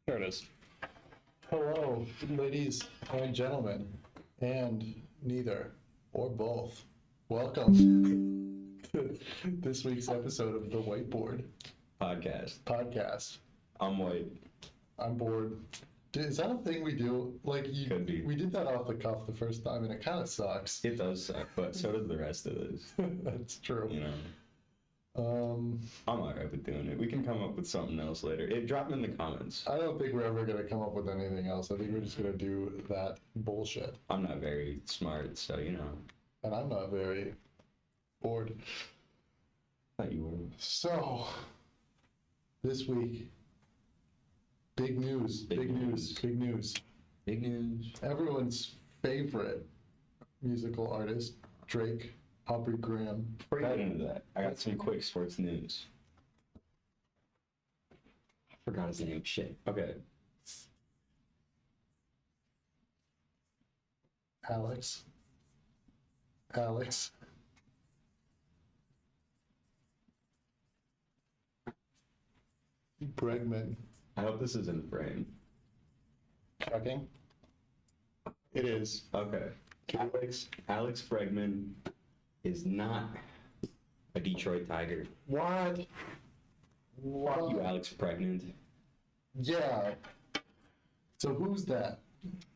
There it is. Hello, ladies and gentlemen, and neither or both. Welcome to this week's episode of the Whiteboard Podcast. I'm white. I'm bored. Is that a thing we do? Could be. We did that off the cuff the first time, and it kind of sucks. It does suck, but so does the rest of this. That's true. You know. I'm alright with doing it. We can come up with something else later. Drop it in the comments. I don't think we're ever gonna come up with anything else. I think we're just gonna do that bullshit. I'm not very smart, so you know. And I'm not very bored. Thought you were. So, this week, big news. Everyone's favorite musical artist, Drake, Aubrey Graham. Before you get into that, I got some quick sports news. I forgot his name. Shit. Okay. Alex. Bregman. I hope this is in frame. Checking. It is. Okay. Alex Bregman is not a Detroit Tiger. What? Fuck you, Alex Pregnant. Yeah. So who's that?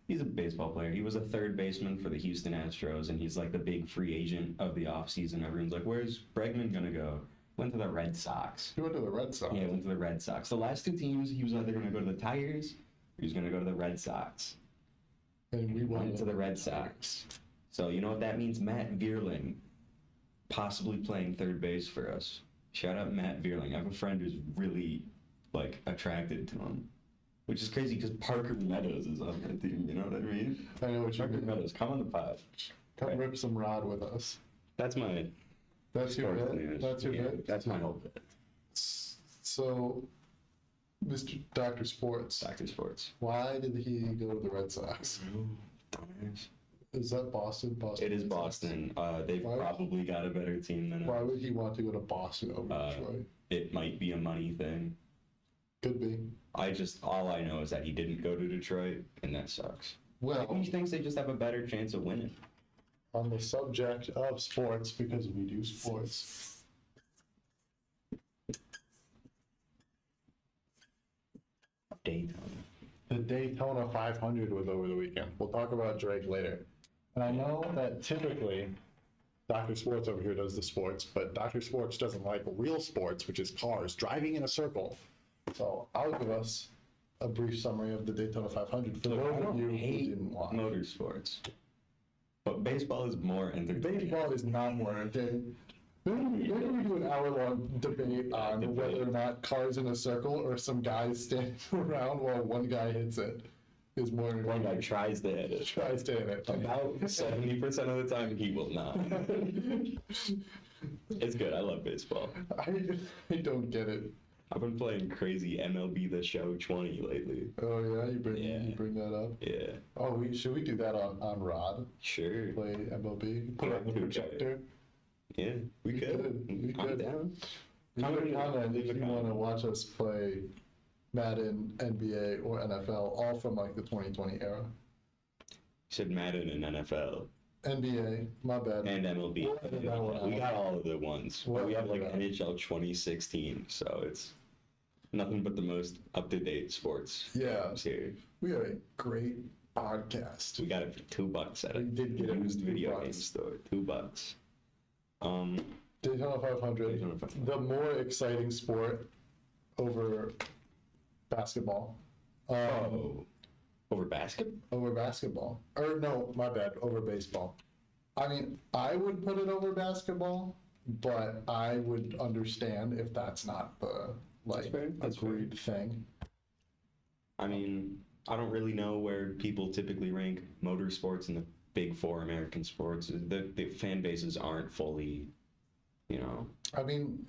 He's a baseball player. He was a third baseman for the Houston Astros, and he's like the big free agent of the offseason. Everyone's like, where's Bregman gonna go? Went to the Red Sox. He went to the Red Sox? Yeah, he went to the Red Sox. The last two teams, he was either gonna go to the Tigers, or he was gonna go to the Red Sox. And we went to the Red Sox. So you know what that means? Matt Vierling possibly playing third base for us. Shout out Matt Vierling. I have a friend who's really attracted to him, which is crazy because Parker Meadows is on that team. You know what I mean? I know what you mean. Parker Meadows, come on the pod. Come rip some rod with us. That's your bit? That's your bit? That's my whole bit. So, Mr. Dr. Sports. Why did he go to the Red Sox? Is that Boston? It is Boston. They've probably got a better team than us. Why would he want to go to Boston over Detroit? It might be a money thing. Could be. All I know is that he didn't go to Detroit, and that sucks. Well, he thinks they just have a better chance of winning. On the subject of sports, because we do sports. Daytona. The Daytona 500 was over the weekend. We'll talk about Drake later. And I know that typically Dr. Sports over here does the sports, but Dr. Sports doesn't like real sports, which is cars driving in a circle. So I'll give us a brief summary of the Daytona 500 for those of you who didn't watch. Motorsports. But baseball is more entertaining. Baseball is not more entertaining. Maybe we do an hour-long debate on whether or not cars in a circle or some guys standing around while one guy hits it is more entertaining. One guy tries to hit it. About 70% of the time, he will not. It's good. I love baseball. I don't get it. I've been playing crazy MLB The Show 20 lately. Oh yeah, you bring that up. Yeah. Oh, should we do that on Rod? Sure. Play MLB. Put it on the projector. Yeah, we could. I'm down. Leave a comment if you want to watch us play Madden, NBA, or NFL, all from like the 2020 era. You said Madden and NFL. NBA, my bad. And MLB. We got all of the ones. We have like NHL 2016, so it's nothing but the most up-to-date sports. Yeah. Here. We have a great podcast. We got it for $2 at a used video game store. $2. Daytona 500. The more exciting sport over basketball. Over basketball? Over basketball. Or no, my bad, over baseball. I mean, I would put it over basketball, but I would understand if that's not the agreed thing. I mean, I don't really know where people typically rank motorsports and the big four American sports. The fan bases aren't fully, I mean,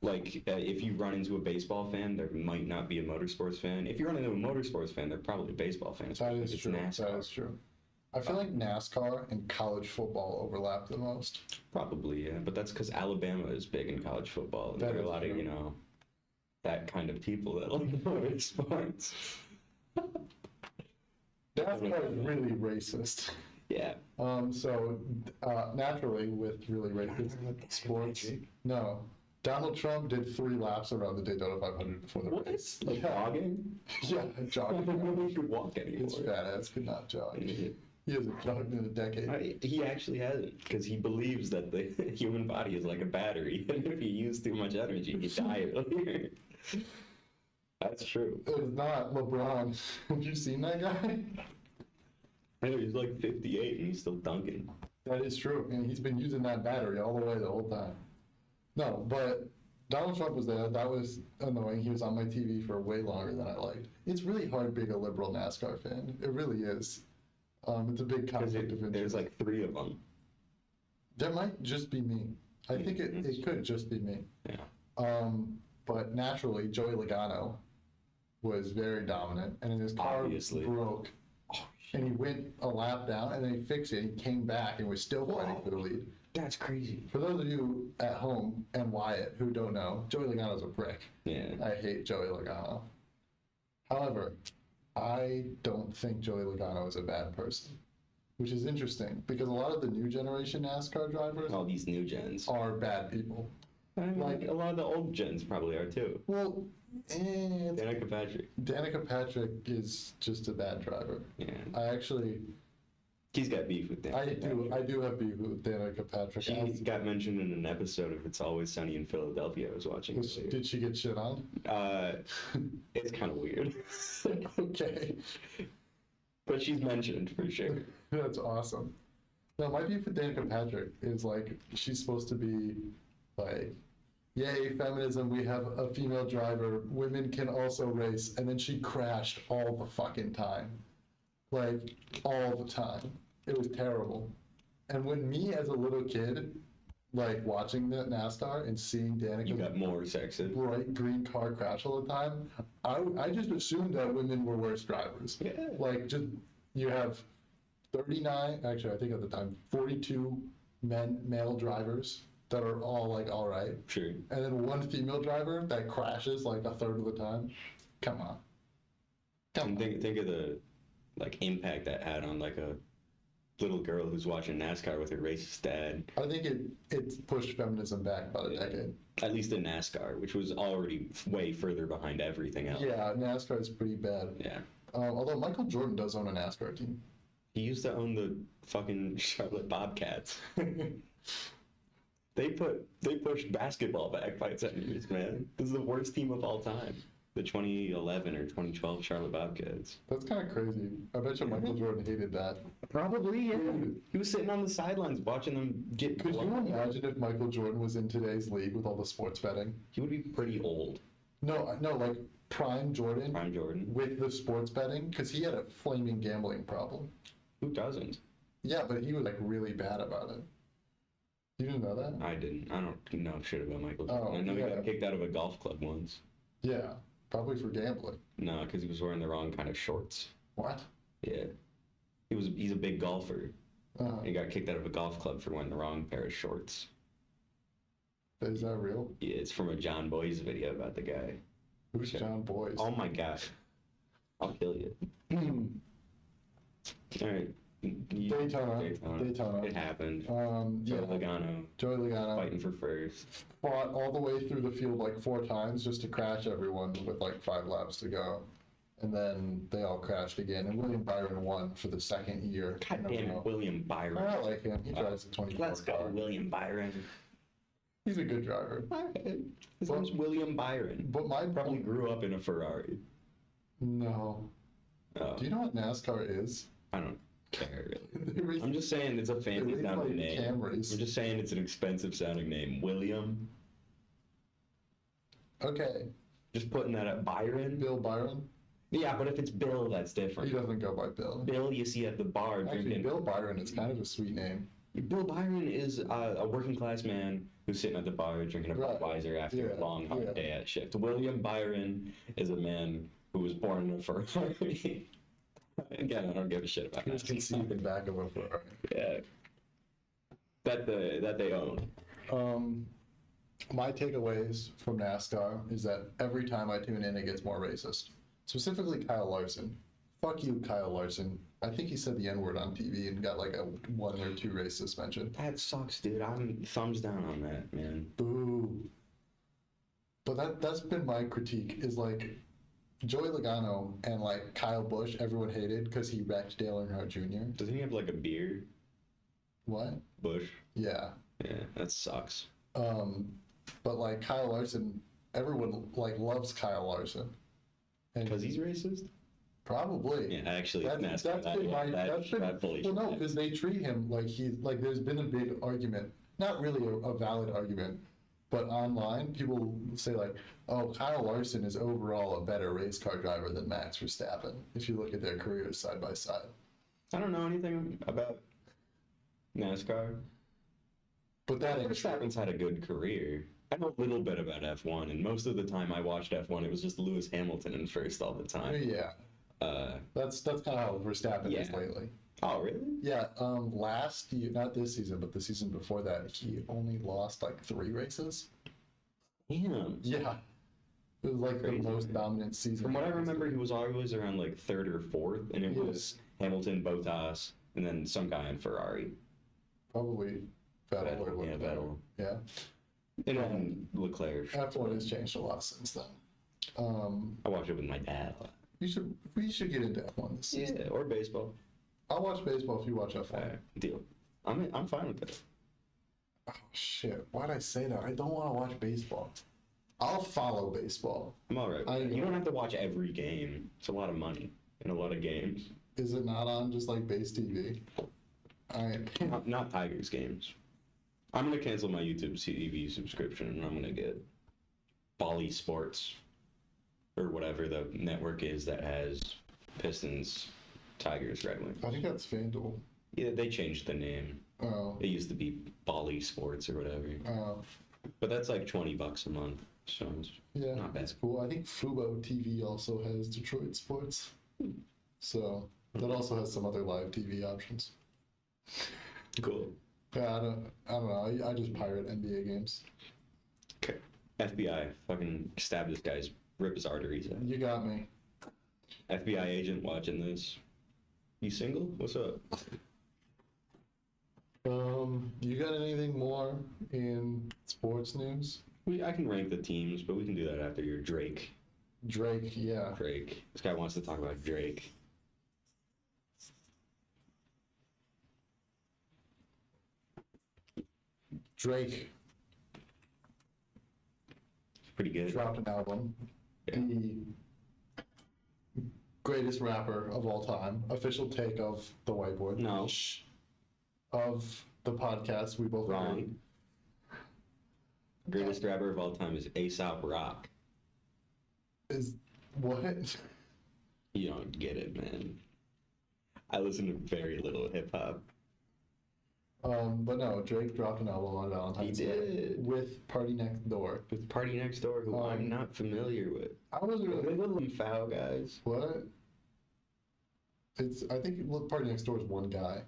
if you run into a baseball fan, there might not be a motorsports fan. If you run into a motorsports fan, they're probably a baseball fan. That is true. NASCAR. That is true. I feel like NASCAR and college football overlap the most. Probably, yeah. But that's because Alabama is big in college football. There are a lot of, that kind of people that like motorsports. NASCAR is really racist. Yeah. Naturally, with really racist sports, no. Donald Trump did 3 laps around the Daytona 500 before the race. Like jogging? Yeah, jogging. I don't know if he could walk anymore. His fat ass could not jog. He hasn't jogged in a decade. He actually hasn't, because he believes that the human body is like a battery, and if you use too much energy, you die earlier. That's true. It's not LeBron. Have you seen that guy? I know, he's like 58 and he's still dunking. That is true, and he's been using that battery all the way the whole time. No, but Donald Trump was there. That was annoying. He was on my TV for way longer than I liked. It's really hard being a liberal NASCAR fan. It really is. It's a big conflict of interest. There's like 3 of them. That might just be me. I think it could just be me. Yeah. But naturally, Joey Logano was very dominant, and then his car Obviously. broke. And he went a lap down, and then he fixed it. He came back and was still fighting for the lead. That's crazy. For those of you at home and Wyatt who don't know, Joey Logano's a prick. Yeah. I hate Joey Logano. However, I don't think Joey Logano is a bad person, which is interesting because a lot of the new generation NASCAR drivers All these new gens. are bad people. I mean, like a lot of the old gens probably are too. Well, Danica Patrick. Danica Patrick is just a bad driver. Yeah. He's got beef with Danica. I do have beef with Danica Patrick. She got mentioned in an episode of It's Always Sunny in Philadelphia. I was watching. Did she get shit on? It's kind of weird. Okay. But she's mentioned for sure. That's awesome. No, my beef with Danica Patrick is like she's supposed to be like, yay, feminism, we have a female driver, women can also race, and then she crashed all the fucking time. Like, all the time. It was terrible. And when me as a little kid, like watching the NASCAR and seeing Danica You got more sexist. bright green car crash all the time, I just assumed that women were worse drivers. Yeah. Like, just, you have 39, actually I think at the time, 42 male drivers that are all like all right. Sure. And then one female driver that crashes like a third of the time. Come on. And think of the like impact that had on like a little girl who's watching NASCAR with her racist dad. I think it pushed feminism back about a decade. At least in NASCAR, which was already way further behind everything else. Yeah, NASCAR is pretty bad. Yeah. Although Michael Jordan does own a NASCAR team. He used to own the fucking Charlotte Bobcats. They pushed basketball back by 10 years, man. This is the worst team of all time. The 2011 or 2012 Charlotte Bobcats. That's kind of crazy. I bet you Michael Jordan hated that. Probably, yeah. He was sitting on the sidelines watching them get. Could you imagine if Michael Jordan was in today's league with all the sports betting? He would be pretty old. No, like prime Jordan. Prime Jordan. With the sports betting, because he had a flaming gambling problem. Who doesn't? Yeah, but he was like really bad about it. You didn't know that? I didn't. I don't know shit about Michael Jordan. Oh, I know yeah. he got kicked out of a golf club once. Yeah, probably for gambling. No, because he was wearing the wrong kind of shorts. What? Yeah. He's a big golfer. Uh, He got kicked out of a golf club for wearing the wrong pair of shorts. Is that real? Yeah, it's from a John Boy's video about the guy. Who's John Boyce? Oh my gosh. I'll kill you. All right. Daytona. It happened. Yeah. Joey Logano Fighting for first. fought all the way through the field like 4 times just to crash everyone with like 5 laps to go. And then they all crashed again. And William Byron won for the 2nd year. God damn it, William Byron. I like him. He drives a 24 Let's go, car. William Byron. He's a good driver. His name's William Byron. But my Probably grew up in a Ferrari. No. Oh, Do you know what NASCAR is? I don't care really. They race- I'm just saying it's a they fancy race sounding like name. Camrys. I'm just saying it's an expensive sounding name. William. Okay. Just putting that up. Byron? Bill Byron? Yeah, but if it's Bill, that's He different. doesn't go by Bill. Bill, you see at the bar Actually, drinking. Bill Byron is kind of a sweet name. Bill Byron is a working class man who's sitting at the bar drinking a Right. Budweiser after Yeah, a long, hard yeah. day at shift. William Byron is a man who was born in a Ferrari. Again, I don't give a shit about He was that. conceived in the back of a Ferrari. Yeah. That they own. My takeaways from NASCAR is that every time I tune in, it gets more racist. Specifically, Kyle Larson. Fuck you, Kyle Larson. I think he said the N-word on TV and got like a 1 or 2 race suspension. That sucks, dude. I'm thumbs down on that, man. Boo. But that's been my critique, is like Joey Logano and like Kyle Busch, everyone hated because he wrecked Dale Earnhardt Jr. Doesn't he have like a beard? What? Bush? Yeah. Yeah, that sucks. But like Kyle Larson, everyone like loves Kyle Larson. Because he's racist? Probably. Yeah, actually, That's been well, no, because they treat him like there's been a big argument, not really a valid argument, but online people say like, oh, Kyle Larson is overall a better race car driver than Max Verstappen if you look at their careers side by side. I don't know anything about NASCAR. But that ain't true. Verstappen's had a good career. I know a little bit about F1, and most of the time I watched F1, it was just Lewis Hamilton in first all the time. Yeah. That's kind of how Verstappen is lately. Oh, really? Yeah. Last year, not this season, but the season before that, he only lost like 3 races. Damn. Yeah. It was like Crazy, the most man. dominant season. From what I remember, he was always around like 3rd or 4th, and it was Hamilton, Bottas, and then some guy in Ferrari. Probably Vettel or Yeah, Leclerc. Vettel. Yeah. And then Leclerc. F1 has changed a lot since then. I watched it with my dad. We should get into F1 this season. Yeah, or baseball. I'll watch baseball if you watch F1. Alright, deal. I'm fine with it. Oh shit! Why'd I say that? I don't want to watch baseball. I'll follow baseball. I'm alright. You don't have to watch every game. It's a lot of money and a lot of games. Is it not on just like base TV? Not Tigers games. I'm gonna cancel my YouTube TV subscription and I'm gonna get Bally Sports or whatever the network is that has Pistons, Tigers, Red Wings. I think that's FanDuel. Yeah, they changed the name. Oh. It used to be Bally Sports or whatever. Oh. But that's like $20 a month, so it's Yeah, not bad. that's cool. I think Fubo TV also has Detroit sports. So that also has some other live TV options. Cool. Yeah, I don't know. I just pirate NBA games. Okay. FBI, fucking stab this guy's, rip his arteries out. You got me. FBI agent watching this. You single? What's up? You got anything more in sports news? I can rank the teams, but we can do that after your Drake. Drake, yeah. Drake. This guy wants to talk about Drake. Drake Pretty good. dropped an album. Yeah. The greatest rapper of all time. Official take of the whiteboard. No. Of the podcast, we both agree. Wrong. Greatest rapper of all time is A$AP Rock. Is what? You don't get it, man. I listen to very little hip hop. But no, Drake dropped an album on Valentine's He Day did. with Party Next Door. With Party Next Door, who I'm not familiar with. I was really Little foul guys. what? I think Party Next Door is one guy.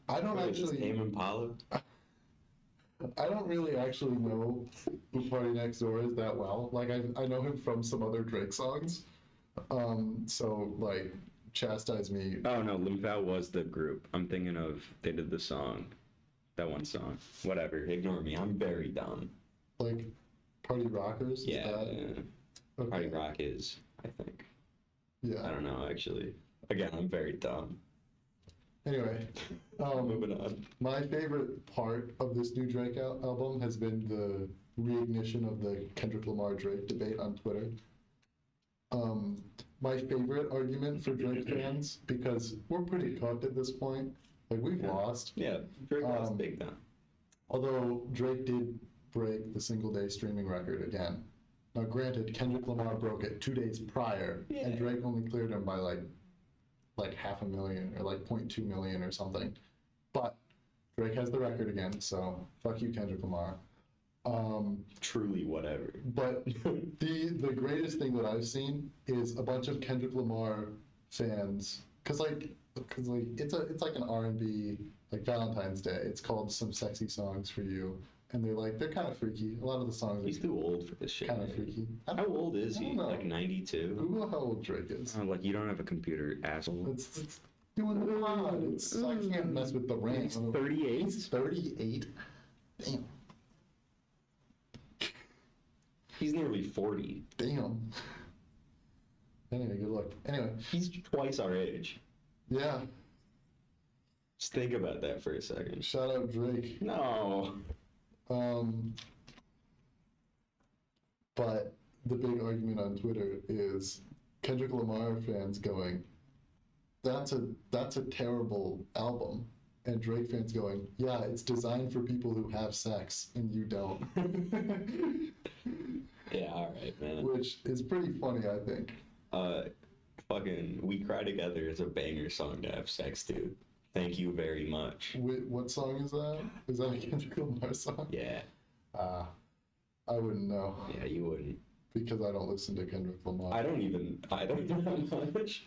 I don't What is this, actually. Tame Impala? I don't really actually know who Party Next Door is that well. Like I know him from some other Drake songs. So like chastise me. Oh no, Limfow was the group. I'm thinking of, they did the song. That one song. Whatever, ignore me. I'm very dumb. Like Party Rockers. Is Yeah, that- yeah. Okay. Party Rock is, I think. I Yeah. don't know, actually. Again, I'm very dumb. Anyway, Moving on. my favorite part of this new Drake album has been the reignition of the Kendrick Lamar Drake debate on Twitter. My favorite argument for Drake fans, because we're pretty cooked at this point, like we've lost. Yeah, Drake lost big time. Although Drake did break the single day streaming record again. Now granted, Kendrick Lamar broke it 2 days prior, and Yeah. Drake only cleared him by like 500,000 or like 0.2 million or something. But Drake has the record again, so fuck you, Kendrick Lamar. Truly whatever. But the greatest thing that I've seen is a bunch of Kendrick Lamar fans, cause like it's like an R&B like Valentine's Day. It's called Some Sexy Songs for You. And they're kind of freaky. A lot of the songs He's are too old for this shit. kind of man. freaky. How old is I he? don't know. Like 92? Google how old Drake is. Oh, like, you don't have a computer, asshole. It's doing the pod. I can't mess with the RAM. He's 38? He's 38? Damn. He's nearly 40. Damn. Anyway, good luck. Anyway, He's twice our age. yeah. Just think about that for a second. Shout out Drake. No. But the big argument on Twitter is Kendrick Lamar fans going, that's a terrible album. And Drake fans going, yeah, it's designed for people who have sex and you don't. Yeah, alright, man. Which is pretty funny, I think. Fucking We Cry Together is a banger song to have sex to. Thank you very much. What song is that? Is that a Kendrick Lamar song? Yeah. I wouldn't know Yeah, you wouldn't. because I don't listen to Kendrick Lamar. I don't that much.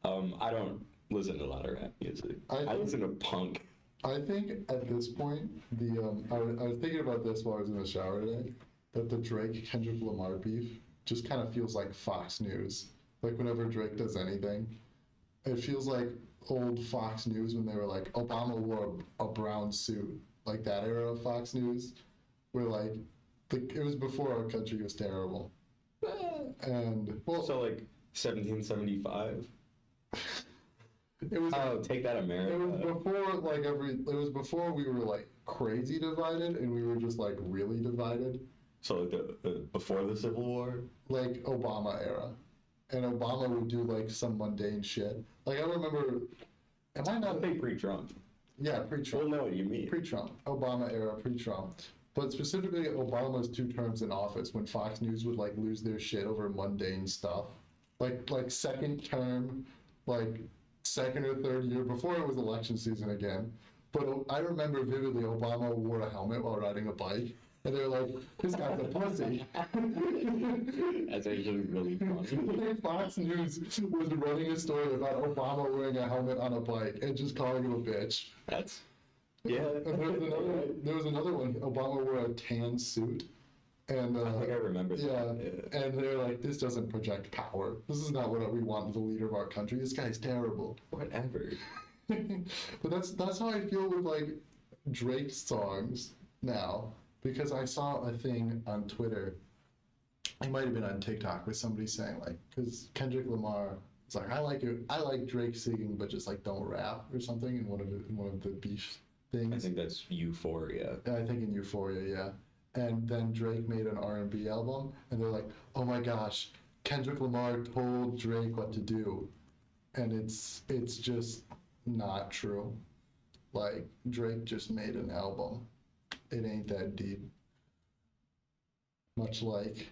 I don't listen to a lot of rap music. I listen to punk. I think at this point, I was thinking about this while I was in the shower today, that the Drake Kendrick Lamar beef just kind of feels like Fox News. Like whenever Drake does anything, it feels like old Fox News when they were like, Obama wore a brown suit, like that era of Fox News, where like it was before our country was terrible. And well, So like 1775. it was Oh, take that, America. it was before we were like crazy divided and we were just like really divided. So like before the Civil War. Like Obama era. And Obama would do like some mundane shit. Like I remember, am I I not? think pre-Trump. Yeah, pre-Trump. We'll know what you mean. Pre-Trump. Obama era, pre-Trump. But specifically Obama's 2 terms in office when Fox News would like lose their shit over mundane stuff. Like second term, like second or third year before it was election season again. But I remember vividly Obama wore a helmet while riding a bike. And they're like, this guy's a pussy. That's actually really funny. Fox News was running a story about Obama wearing a helmet on a bike and just calling him a bitch. That's yeah. And there was another one. Obama wore a tan suit. And I think I remember that. yeah, and they're like, this doesn't project power. This is not what we want in the leader of our country. This guy's terrible. Whatever. But that's how I feel with like Drake songs now. Because I saw a thing on Twitter, it might have been on TikTok, with somebody saying like, because Kendrick Lamar is like, I like Drake singing, but just like don't rap or something in one of the beef things. I think that's Euphoria. I think in Euphoria, yeah. And then Drake made an R&B album, and they're like, oh my gosh, Kendrick Lamar told Drake what to do, and it's just not true. Like Drake just made an album. It ain't that deep. Much like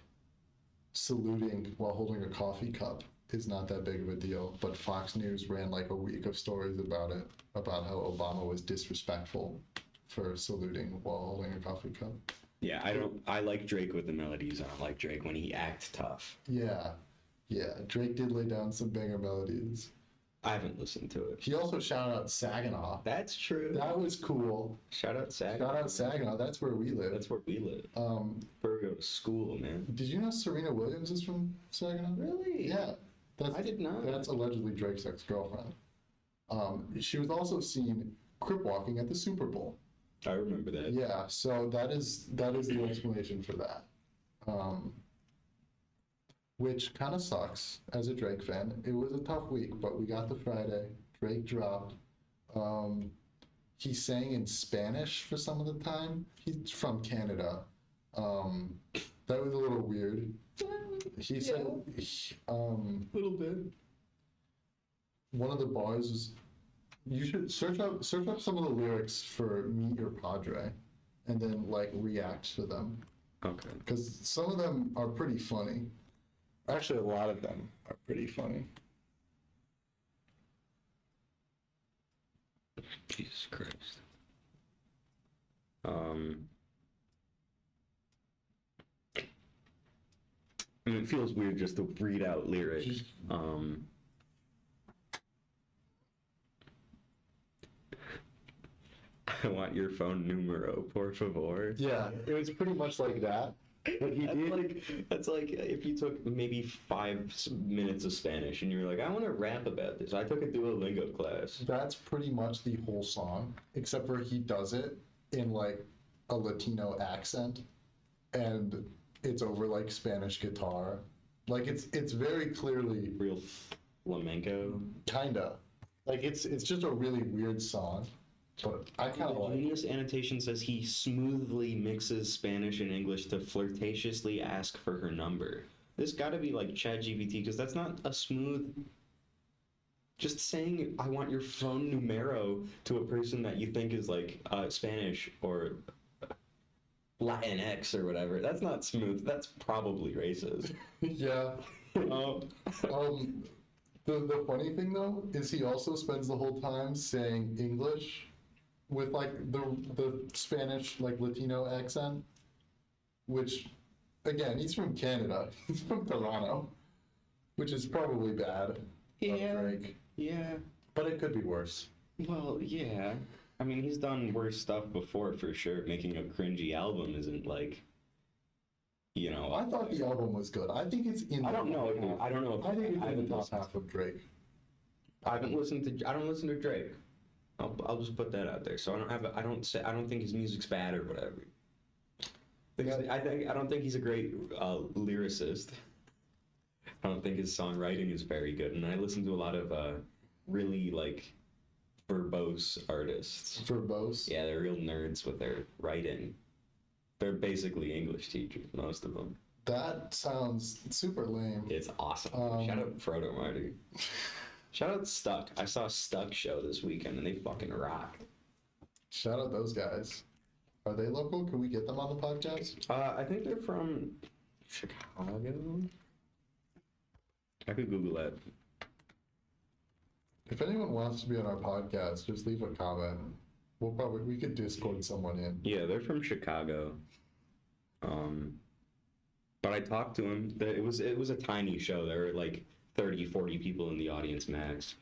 saluting while holding a coffee cup is not that big of a deal, but Fox News ran like a week of stories about it, about how Obama was disrespectful for saluting while holding a coffee cup. Yeah, I like Drake with the melodies. I don't like Drake when he acts tough. Yeah, Drake did lay down some banger melodies. I haven't listened to it. He also shouted out Saginaw. That's true. That was cool. Shout out Saginaw. Shout out Saginaw. That's where we live. That's where we live. Where we go to school, man. Did you know Serena Williams is from Saginaw? Really? Yeah. I did not. That's allegedly Drake's ex-girlfriend. She was also seen crip walking at the Super Bowl. I remember that. Yeah, so that is the explanation for that. Which kind of sucks as a Drake fan. It was a tough week, but we got the Friday. Drake dropped. He sang in Spanish for some of the time. He's from Canada. That was a little weird. He said, A little bit. one of the bars is, you should search up some of the lyrics for Meet Your Padre, and then like react to them, Okay. because some of them are pretty funny. Actually, a lot of them are pretty funny. Jesus Christ. I mean, it feels weird just to read out lyrics. I want your phone numero, por favor. Yeah, it was pretty much like that. But he did. That's like if you took maybe 5 minutes of Spanish and you were like, I want to rap about this. I took a Duolingo class. That's pretty much the whole song, except for he does it in like a Latino accent, and it's over like Spanish guitar. Like it's very clearly Real flamenco. kinda like it's just a really weird song, but I kind of The like. Genius annotation says he smoothly mixes Spanish and English to flirtatiously ask for her number. This got to be like ChatGPT because that's not a smooth. Just saying I want your phone numero to a person that you think is like Spanish or Latinx or whatever. That's not smooth. That's probably racist. Yeah. Um, The funny thing though is he also spends the whole time saying English with like the Spanish like Latino accent, which again he's from Canada. He's from Toronto, which is probably bad of Drake, yeah. but it could be worse. Well, yeah. I mean, he's done worse stuff before for sure. Making a cringy album isn't like, you know. I thought the album was good. I think it's in. I don't know. I don't know. I think it's in haven't the top listened- half of Drake. I don't listen to Drake. I'll just put that out there. So I don't think his music's bad or whatever. I don't think he's a great lyricist. I don't think his songwriting is very good, and I listen to a lot of really like verbose artists. Verbose. Yeah, they're real nerds with their writing. They're basically English teachers, most of them. That sounds super lame. It's awesome. Shout out Proto Marty. Shout out Stuck. I saw Stuck show this weekend and they fucking rock. Shout out those guys. Are they local? Can we get them on the podcast? I think they're from Chicago. I could Google that. If anyone wants to be on our podcast, just leave a comment. We could Discord someone in. Yeah, they're from Chicago. But I talked to him. It was a tiny show. There were like 30, 40 people in the audience max.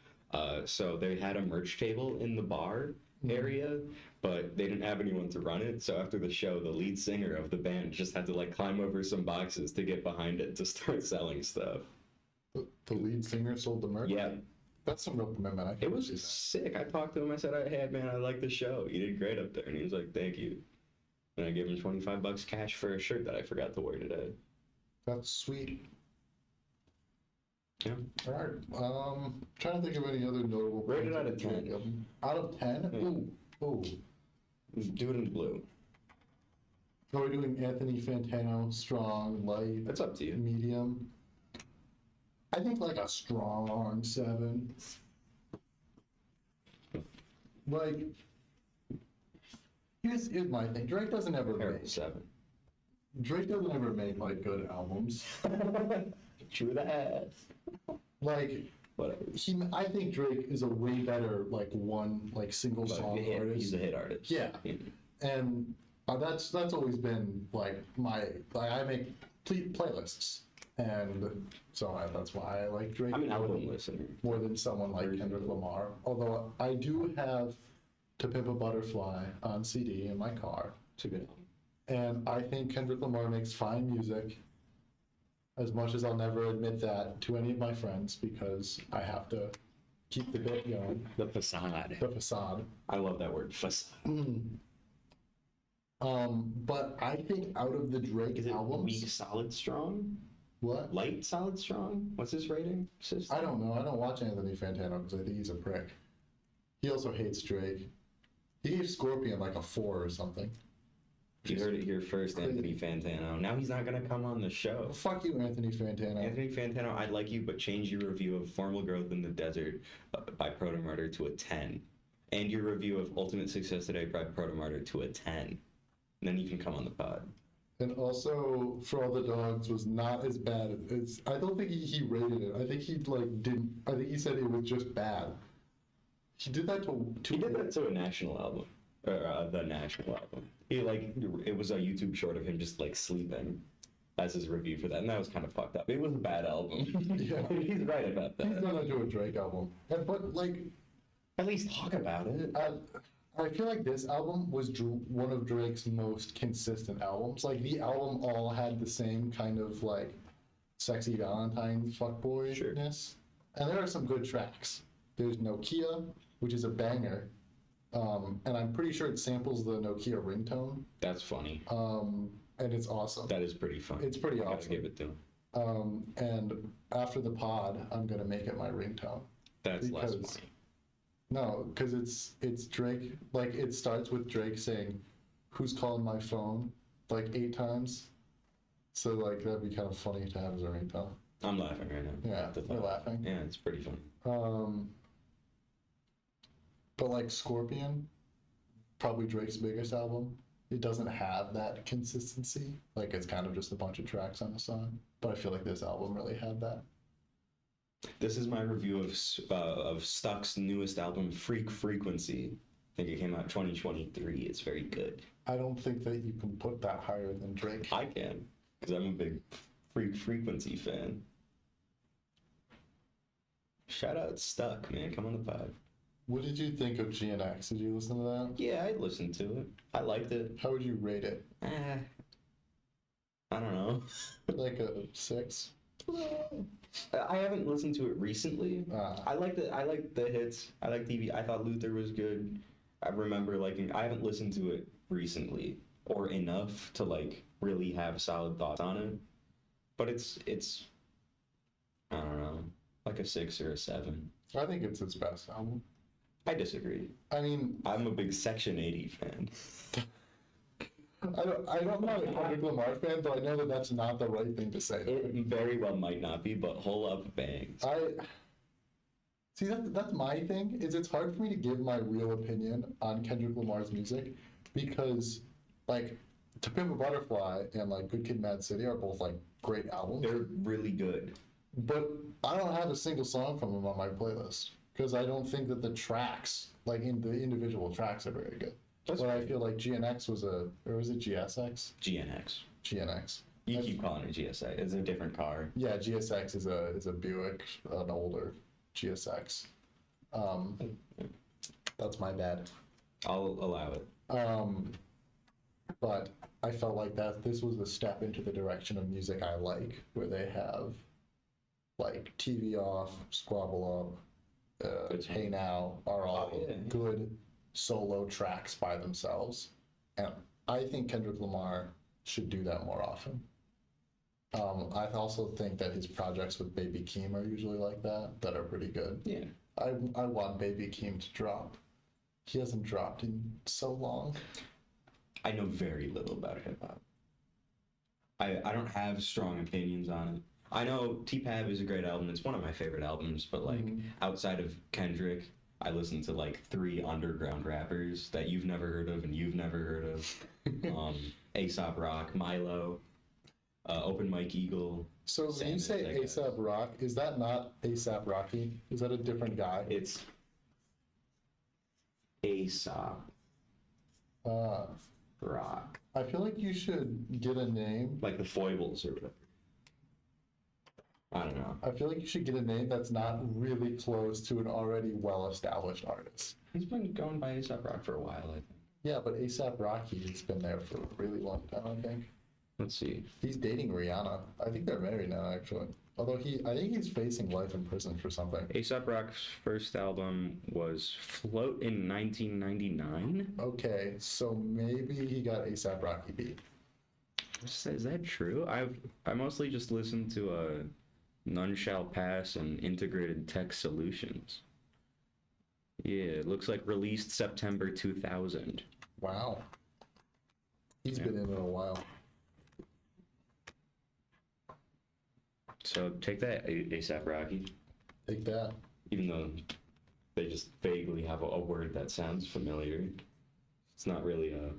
So they had a merch table in the bar area, but they didn't have anyone to run it. So after the show, the lead singer of the band just had to like climb over some boxes to get behind it to start selling stuff. The lead singer sold the merch? Yeah, That's some real commitment. I can it was see that. sick. I talked to him. I said, "Hey man, I like the show. You did great up there." And he was like, "Thank you." And I gave him $25 cash for a shirt that I forgot to wear today. That's sweet. Yeah. All right. Trying to think of any other notable. Rate it things out of that 10. Drake album. Out of 10? Yeah. Ooh. Do it in blue. Are we doing Anthony Fantano, strong, light, That's up to you. medium? I think like a strong 7. Like, here's my thing. Drake doesn't ever Terrible make 7. like good albums. True that. Like, Whatever. I think Drake is a way better like single But song artist. he's a hit artist. Yeah. And that's always been like I make playlists, and so that's why I like Drake. I'm an album listener. more than someone like Kendrick Lamar. Although I do have "To Pimp a Butterfly" on CD in my car, It's a good album. and I think Kendrick Lamar makes fine music. As much as I'll never admit that to any of my friends, because I have to keep the bit going, The facade. the facade. I love that word, facade. But I think out of the Drake Is it albums, weak, solid, strong? what? Light, solid, strong? What's his rating system? I don't know. I don't watch Anthony Fantano because I think he's a prick. He also hates Drake. He gave Scorpion like a 4 or something. You heard it here first, Anthony Fantano. Now he's not going to come on the show. Well, fuck you, Anthony Fantano. Anthony Fantano, I like you, but change your review of Formal Growth in the Desert by Proto Martyr to a 10. And your review of Ultimate Success Today by Proto Martyr to a 10. And then you can come on the pod. And also, For All the Dogs was not as bad as. I don't think he rated it. I think he didn't. I think he said it was just bad. He did that to. He did that to a national album. Or the national album. It was a YouTube short of him just sleeping as his review for that. And that was kind of fucked up. It was a bad album. Yeah. He's right about He's that. gonna do a Drake album. But At least talk about it. I feel like this album was one of Drake's most consistent albums. Like the album all had the same kind of like sexy Valentine's fuckboyness, and there are some good tracks. There's Nokia, which is a banger, and I'm pretty sure it samples the Nokia ringtone, That's funny. and it's awesome. That is pretty funny. It's pretty I gotta awesome. give it to him. And after the pod, I'm gonna make it my ringtone. That's less Because- funny. No, because it's Drake. Like it starts with Drake saying, "Who's calling my phone?" like 8 times. So like that'd be kind of funny to have as a ringtone. I'm laughing right now. Yeah, at the we're thought. laughing. Yeah, it's pretty funny. But like Scorpion, probably Drake's biggest album. It doesn't have that consistency. Like it's kind of just a bunch of tracks on a song. But I feel like this album really had that. This is my review of Stuck's newest album, Freak Frequency. I think it came out 2023. It's very good. I don't think that you can put that higher than Drake. I can, because I'm a big Freak Frequency fan. Shout out Stuck, man. Come on the pod. What did you think of GNX? Did you listen to that? Yeah, I listened to it. I liked it. How would you rate it? I don't know. Like a 6? I haven't listened to it recently. Ah. I like the hits. I like TV. I thought Luther was good. I remember liking. I haven't listened to it recently or enough to like really have solid thoughts on it. But it's I don't know, like a 6 or a 7. I think it's his best album. I disagree. I mean, I'm a big Section 80 fan. I'm not a Kendrick Lamar fan, but I know that that's not the right thing to say. It very well might not be, but Hole Up bangs. See, that's my thing, is it's hard for me to give my real opinion on Kendrick Lamar's music because, like, To Pimp a Butterfly and, like, Good Kid, Mad City are both, like, great albums. They're really good. But I don't have a single song from them on my playlist because I don't think that the tracks, like, in the individual tracks are very good. That's But I fair. feel like GNX was or was it GSX? GNX. GNX. You keep calling it GSA. It's a different car. Yeah, GSX is a Buick, an older GSX. That's my bad. I'll allow it. But I felt like this was a step into the direction of music I like, where they have like TV Off, Squabble Up, Good Hey Now are all yeah. good solo tracks by themselves. And I think Kendrick Lamar should do that more often. I also think that his projects with Baby Keem are usually like that are pretty good. Yeah. I want Baby Keem to drop. He hasn't dropped in so long. I know very little about hip hop. I don't have strong opinions on it. I know T-Pab is a great album. It's one of my favorite albums, but like outside of Kendrick, I listen to like 3 underground rappers that you've never heard of and you've never heard of. A$AP Rock, Milo, Open Mike Eagle. So when you Sanders, say that guy. A$AP Rock, is that not A$AP Rocky? Is that a different guy? It's A$AP Uh, Rock. I feel like you should get a name. Like the Foibles or whatever. I don't know. I feel like you should get a name that's not really close to an already well-established artist. He's been going by A$AP Rock for a while, I think. Yeah, but A$AP Rocky has been there for a really long time, I think. Let's see. He's dating Rihanna. I think they're married now, actually. Although I think he's facing life in prison for something. A$AP Rock's first album was Float in 1999. Okay, so maybe he got A$AP Rocky beat. Is that true? I mostly just listened to None Shall Pass and Integrated Tech Solutions. Yeah, it looks like released September 2000. Wow. He's been in it a while. So take that, A$AP Rocky. Take that. Even though they just vaguely have a word that sounds familiar. It's not really a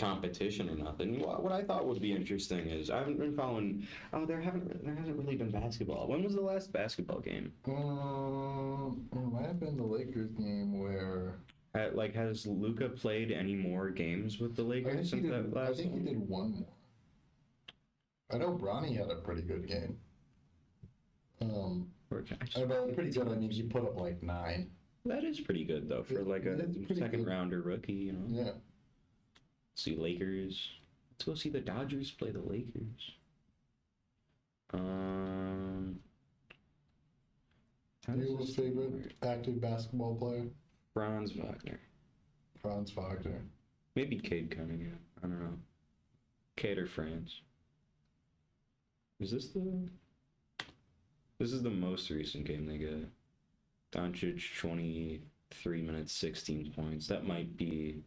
competition or nothing. What I thought would be interesting is I haven't been following. Oh, there hasn't really been basketball. When was the last basketball game? It might have been the Lakers game where Has Luka played any more games with the Lakers since that I last think he one? did one more. I know Bronny had a pretty good game. Or I know pretty good. I mean, he put up like 9. That is pretty good though for like a It's pretty second good. rounder rookie, you know. Yeah. See Lakers. Let's go see the Dodgers play the Lakers. How Do does you have a this favorite work? active basketball player? Franz Wagner. Franz Wagner. Maybe Cade Cunningham. I don't know. Cade or France. Is this the? This is the most recent game they got. Doncic 23 minutes, 16 points. That might be.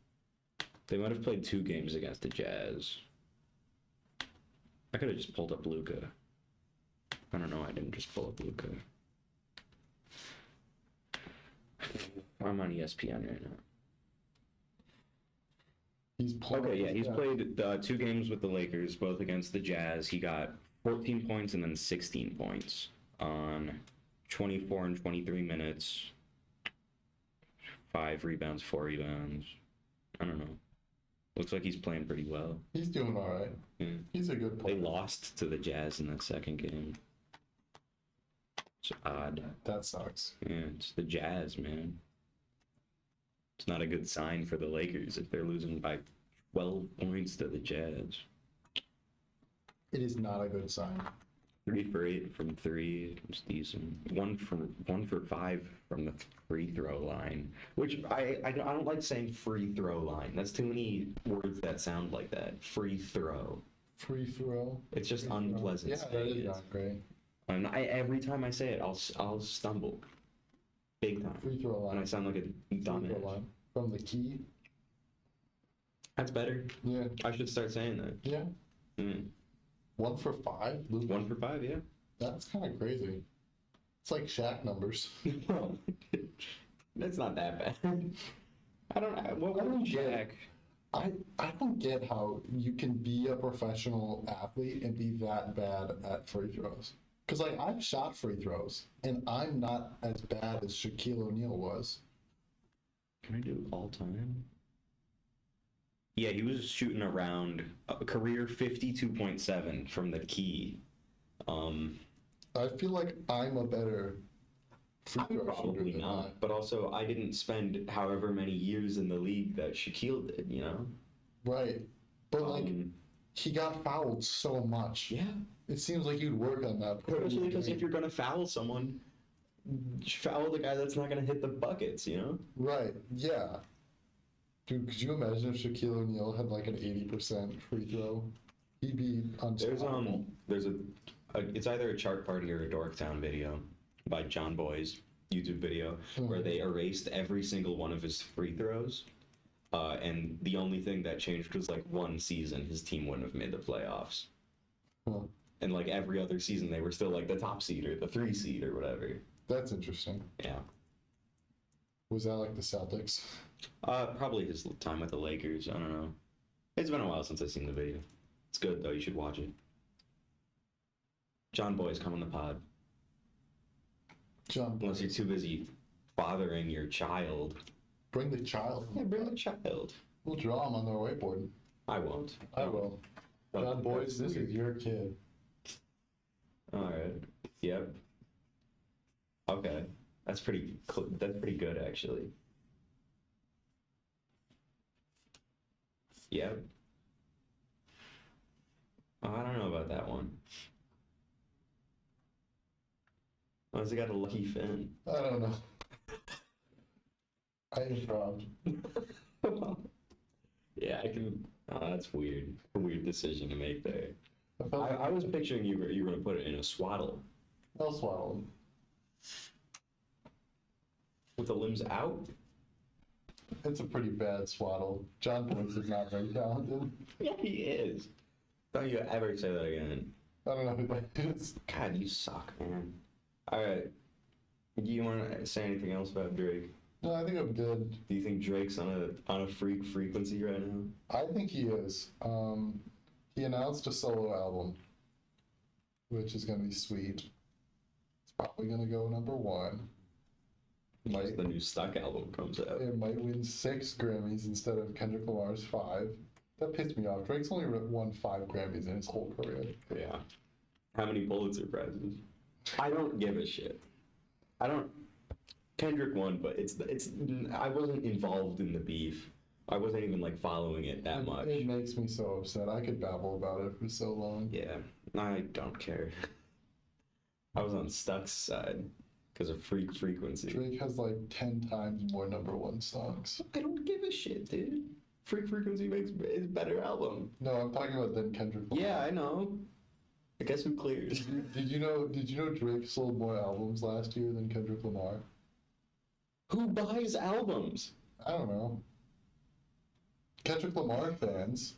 They might have played 2 games against the Jazz. I could have just pulled up Luca. I don't know. I didn't just pull up Luca. I'm on ESPN right now. He's playing. Okay, yeah, he's played 2 games with the Lakers, both against the Jazz. He got 14 points and then 16 points on 24 and 23 minutes. 5 rebounds, 4 rebounds. I don't know. Looks like he's playing pretty well. He's doing all right. Yeah. He's a good They player. lost to the Jazz in that second game. It's odd. That sucks. Yeah, it's the Jazz, man. It's not a good sign for the Lakers if they're losing by 12 points to the Jazz. It is not a good sign. 3 for 8 from 3. It's decent. 1 for 5 from the free throw line, which I don't like saying free throw line. That's too many words that sound like that. Free throw. Free throw. It's just Free throw. unpleasant. Yeah, to that say. is not great. And every time I say it, I'll stumble, big time, Free throw line. and I sound like a Free throw dumbass. line. From the key. That's better. Yeah. I should start saying that. Yeah. Mm. 1 for 5. Luka. 1 for 5, yeah. That's kind of crazy. It's like Shaq numbers. That's not that bad. I don't. What I don't was get Shaq? I don't get how you can be a professional athlete and be that bad at free throws. Because like I've shot free throws and I'm not as bad as Shaquille O'Neal was. Can I do all time? Yeah, he was shooting around a career 52.7 from the key. I feel like I'm a better free I'm throw shooter probably than not, but also I didn't spend however many years in the league that Shaquille did, you know? Right. But like Um, he got fouled so much. yeah. It seems like you'd work on that. Especially because if you're gonna foul someone, foul the guy that's not gonna hit the buckets, you know? Right, yeah. Dude, could you imagine if Shaquille O'Neal had like an 80% free throw? He'd be unstoppable. There's it's either a Chart Party or a Dorktown video by John Boy's YouTube video where they erased every single one of his free throws, and the only thing that changed was like one season his team wouldn't have made the playoffs, Huh. and like every other season they were still like the top seed or the 3 seed or whatever. That's interesting. Yeah. Was that like the Celtics? Probably his time with the Lakers. I don't know. It's been a while since I've seen the video. It's good though. You should watch it. John Boy's come on the pod. John, Unless you're too busy fathering your child. bring the child. Yeah, bring the child. We'll draw him on their whiteboard. I won't. I will. Oh, John Boys, that's this is weird. your kid. All right. Yep. Okay. That's pretty good actually. Yep. Oh, I don't know about that one. Unless he got a lucky fin. I don't know. I improved. Yeah, I can. Oh, that's weird. A weird decision to make there. I felt I was picturing you were gonna put it in a swaddle I'll swallow him. with the limbs out. It's a pretty bad swaddle. John Boys is not very talented. Yeah, he is. Don't you ever say that again. I don't know who that is. God, you suck, man. All right. Do you want to say anything else about Drake? No, I think I'm good. Do you think Drake's on a freak frequency right now? I think he is. He announced a solo album, which is gonna be sweet. It's probably gonna go #1. Once the new Stuck album comes out. It might win 6 Grammys instead of Kendrick Lamar's 5. That pissed me off. Drake's only won 5 Grammys in his whole career. Yeah. How many Pulitzer Prizes? I don't give a shit. I don't. Kendrick won, but it's I wasn't involved in the beef. I wasn't even like following it that much. It makes me so upset. I could babble about it for so long. Yeah, I don't care. I was on Stuck's side because of Freak Frequency. Drake has like 10 times more #1 songs. I don't give a shit, dude. Freak Frequency makes is a better album. No, I'm talking about than Kendrick Lamar. Yeah, I know. I guess who clears? Did you know Drake sold more albums last year than Kendrick Lamar? Who buys albums? I don't know. Kendrick Lamar fans.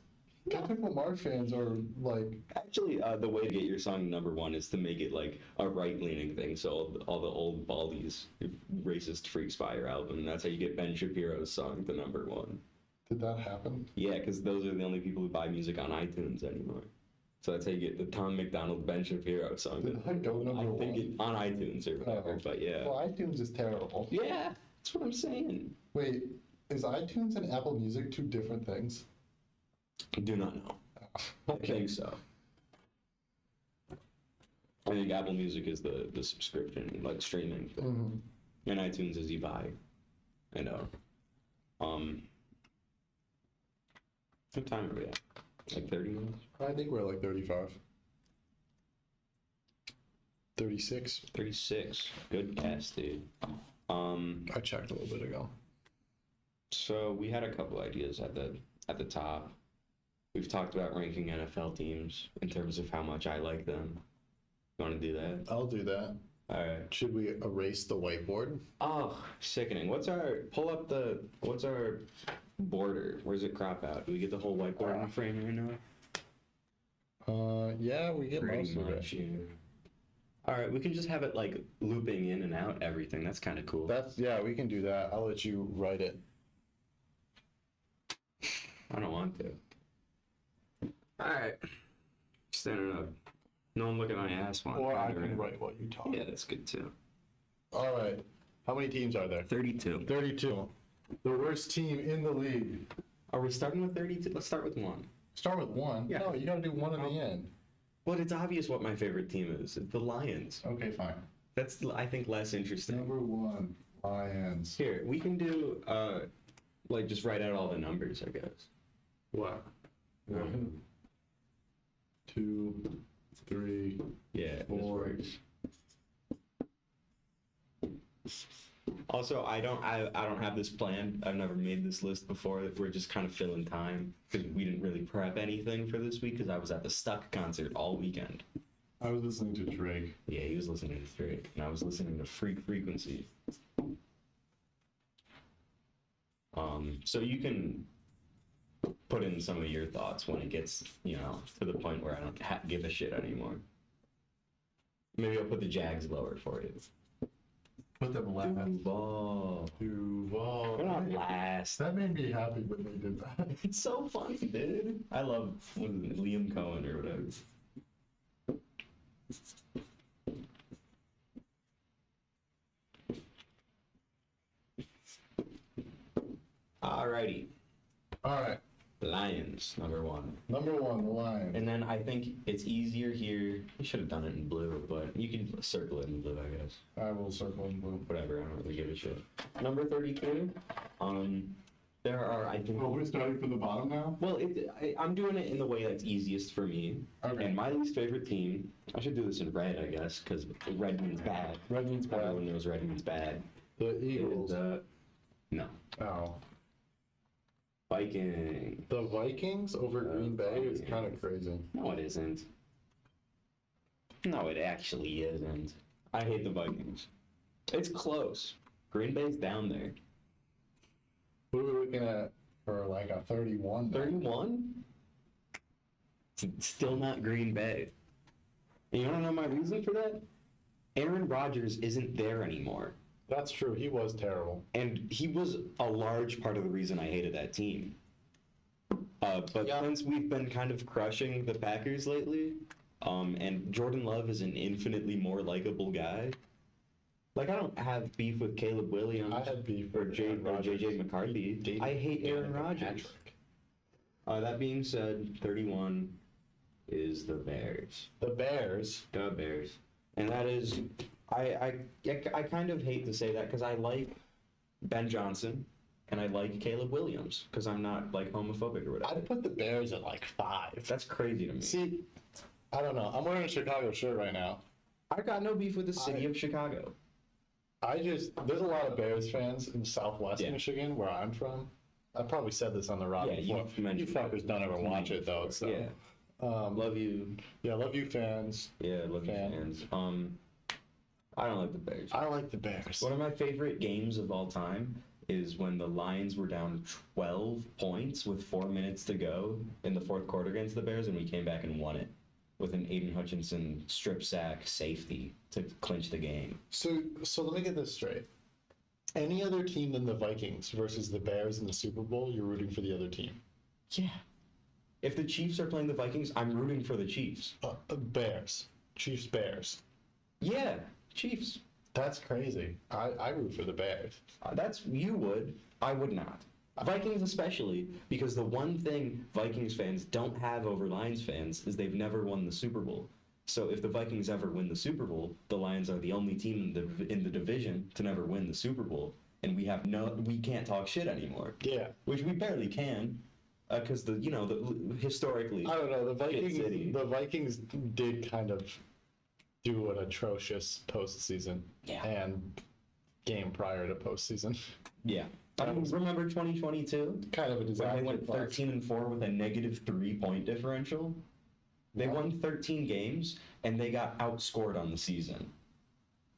Kendrick Lamar fans are like. Actually, the way to get your song #1 is to make it like a right-leaning thing. So all the old baldies, racist freaks buy your album. And that's how you get Ben Shapiro's song to #1. Did that happen? Yeah, because those are the only people who buy music on iTunes anymore. So that's how you get the Tom McDonald Ben Shapiro song. Did that go #1? I think it, on iTunes or whatever, but yeah. Well, iTunes is terrible. Yeah, that's what I'm saying. Wait, is iTunes and Apple Music two different things? I do not know. I think so. I think Apple Music is the subscription, like streaming thing. Mm-hmm. And iTunes is you buy. I know. What time are we at? Like 30 minutes? I think we're like 35. 36. 36. Good guess, dude. I checked a little bit ago. So we had a couple ideas at the top. We've talked about ranking NFL teams in terms of how much I like them. You want to do that? I'll do that. All right. Should we erase the whiteboard? Oh, sickening. What's our border? Where's it crop out? Do we get the whole whiteboard in the frame right now? Yeah, we get most of it. Yeah. All right, we can just have it like looping in and out everything. That's kind of cool. Yeah, we can do that. I'll let you write it. I don't want to. All right. Standing up. No one looking at my ass. Or I can write while you talk. Yeah, that's good too. All right. How many teams are there? 32. 32. The worst team in the league. Are we starting with 32? Let's start with one. Start with one? Yeah. No, you gotta do one at the end. Well, it's obvious what my favorite team is. It's the Lions. Okay, fine. That's, I think, less interesting. #1, Lions. Here, we can do, like, just write out all the numbers, I guess. What? 1, 2, 3, Yeah. 4. Also, I don't have this planned. I've never made this list before. We're just kind of filling time because we didn't really prep anything for this week because I was at the Stuck concert all weekend. I was listening to Drake. Yeah, he was listening to Drake, and I was listening to Freak Frequency. So you can put in some of your thoughts when it gets, to the point where I don't give a shit anymore. Maybe I'll put the Jags lower for you. Put them last. Duval. Duval. They're not last. That made me happy when they did that. It's so funny, dude. I love Liam Cohen or whatever. Alrighty. All right. Lions, #1. #1, the Lions. And then I think it's easier here. You should have done it in blue, but you can circle it in blue, I guess. I will circle in blue. Whatever, I don't really give a shit. Number 32. There are, I think. Well, we're starting from the bottom now? Well, I'm doing it in the way that's easiest for me. Okay. And my least favorite team, I should do this in red, I guess, because red means bad. Red means bad. Everyone knows red means bad. The Eagles. No. Oh. Viking. The Vikings over Green Bay is kind of crazy. No, it isn't. No, it actually isn't. I hate the Vikings. It's close. Green Bay's down there. What are we looking at for like a 31? 31? It's still not Green Bay. And you want to know my reason for that? Aaron Rodgers isn't there anymore. That's true. He was terrible. And he was a large part of the reason I hated that team. But since we've been kind of crushing the Packers lately, and Jordan Love is an infinitely more likable guy. Like, I don't have beef with Caleb Williams. I have beef or with JJ McCarthy. I hate Aaron Rodgers. That being said, 31 is the Bears. The Bears. The Bears. And that is, I kind of hate to say that because I like Ben Johnson and I like Caleb Williams because I'm not like homophobic or whatever. I'd put the Bears at like 5. That's crazy to me. See, I don't know. I'm wearing a Chicago shirt right now. I got no beef with the city of Chicago. There's a lot of Bears fans in Southwest Yeah. Michigan, where I'm from. I probably said this on the rod Yeah, before. you've mentioned You fuckers don't ever watch it though, so. Yeah. Love you. Yeah, love you fans. Yeah, love you Fan. fans. I don't like the Bears. I like the Bears. One of my favorite games of all time is when the Lions were down 12 points with 4 minutes to go in the fourth quarter against the Bears, and we came back and won it with an Aiden Hutchinson strip sack safety to clinch the game. So let me get this straight. Any other team than the Vikings versus the Bears in the Super Bowl, you're rooting for the other team. Yeah. If the Chiefs are playing the Vikings, I'm rooting for the Chiefs. Bears. Chiefs, Bears. Yeah, Chiefs. That's crazy. I root for the Bears. You would. I would not. Vikings especially, because the one thing Vikings fans don't have over Lions fans is they've never won the Super Bowl. So if the Vikings ever win the Super Bowl, the Lions are the only team in the division to never win the Super Bowl, and we can't talk shit anymore. Yeah. Which we barely can, because historically. I don't know. City. The Vikings did kind of do an atrocious postseason and game prior to postseason. Yeah. I mean, remember 2022? Kind of a disaster. When they went 13-4 with a negative 3-point differential. They won 13 games and they got outscored on the season.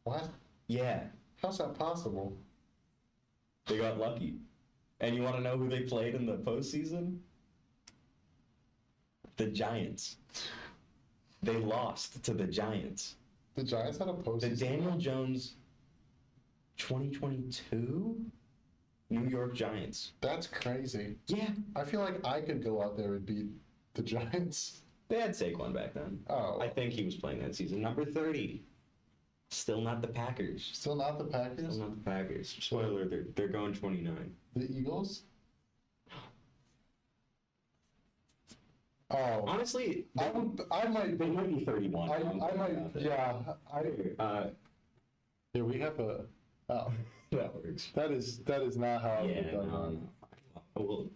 What? Yeah, How's that possible? they got lucky. And you want to know who they played in the postseason? The Giants. They lost to the Giants. The Giants had a The postseason. Daniel Jones 2022 New York Giants. That's crazy. Yeah, I feel like I could go out there and beat the Giants. they had Saquon back then. Oh. I think he was playing that season. Number 30. Still not the Packers. Still not the Packers? Still not the Packers. Spoiler, they're going 29. The Eagles? Oh. Honestly, I might they might be 31. I might, yeah. Here we have a. Oh, that works. that is not how I would Yeah, have done no. We'll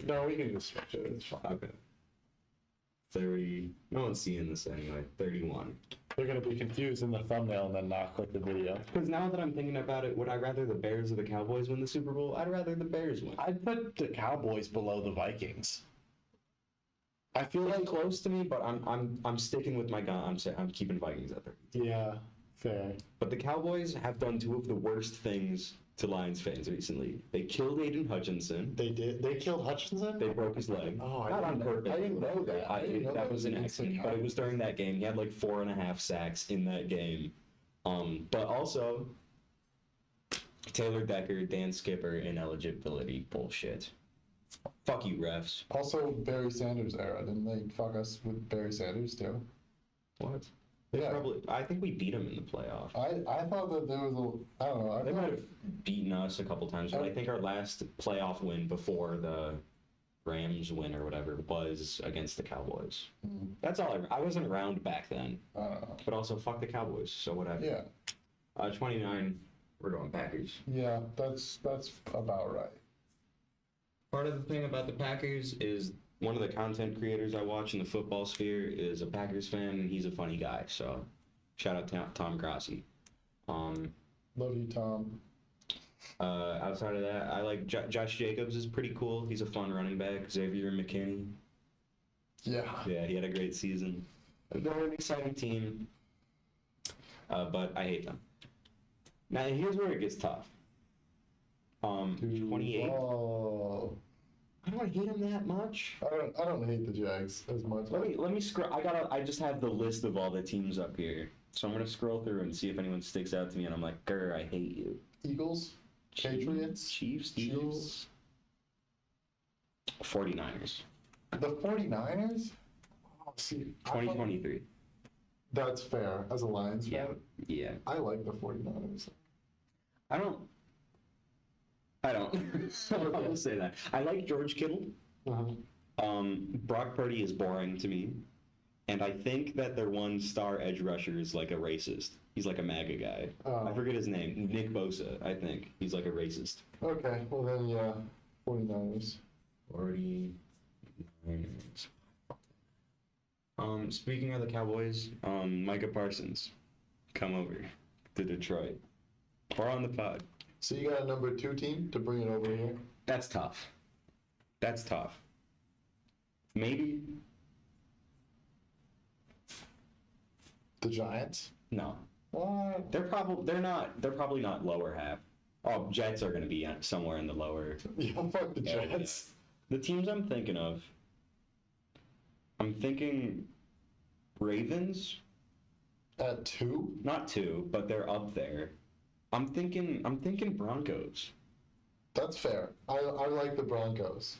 No, we can just switch it. It's fine. Okay. 30. No one's seeing this anyway. 31. They're gonna be confused in the thumbnail and then not click the video. Because now that I'm thinking about it, would I rather the Bears or the Cowboys win the Super Bowl? I'd rather the Bears win. I'd put the Cowboys below the Vikings. I feel It's like close to me, but I'm sticking with my gun. I'm keeping Vikings at 30. yeah, fair. But the Cowboys have done two of the worst things to Lions fans recently. They killed Aiden Hutchinson. They did. They killed Hutchinson. They broke his leg. Oh, I Not on didn't know- purpose. I didn't know that. I didn't know that that was an was against the accident, but it was Cowboys. during that game. He had like 4.5 sacks in that game. But also Taylor Decker, Dan Skipper, ineligibility bullshit. Fuck you, refs. Also, Barry Sanders era. Didn't they fuck us with Barry Sanders too? What? Yeah. I think we beat him in the playoff. I thought that there was a. I don't know. I They feel might like have beaten us a couple times, but I think our last playoff win before the Rams win or whatever was against the Cowboys. That's all I wasn't around back then, I don't know. but also fuck the Cowboys, so whatever. Yeah. 29, we're going Packers. Yeah. That's about right. Part of the thing about the Packers is one of the content creators I watch in the football sphere is a Packers fan, and he's a funny guy, so shout out to Tom Grassi. Love you, Tom. Outside of that, I like Josh Jacobs is pretty cool. He's a fun running back. Xavier McKinney. Yeah. Yeah, he had a great season. They're an exciting team, but I hate them. Now, here's where it gets tough. 28. Oh. I don't hate them that much. I don't hate the Jags as much. Let me scroll. I just have the list of all the teams up here, so I'm gonna scroll through and see if anyone sticks out to me, and I'm like, grr, I hate you. Eagles, Patriots, Chiefs, Eagles, 49ers. The 49ers? Oh, see, 2023. That's fair as a Lions fan. Yeah. I like the 49ers. I don't. I'll say that. I like George Kittle. Uh-huh. Brock Purdy is boring to me. And I think that their one star edge rusher is like a racist. He's like a MAGA guy. I forget his name. Nick Bosa, I think. He's like a racist. Okay, well then, yeah, 49ers. 49ers. Speaking of the Cowboys, Micah Parsons, come over to Detroit. Or on the pod. So you got a number 2 team to bring it over here? That's tough. That's tough. Maybe. The Giants? No. What? They're probably not lower half. Oh, Jets are going to be somewhere in the lower. Yeah, fuck the Jets. The teams I'm thinking Ravens. At 2? Not 2, but they're up there. I'm thinking Broncos. That's fair. I like the Broncos.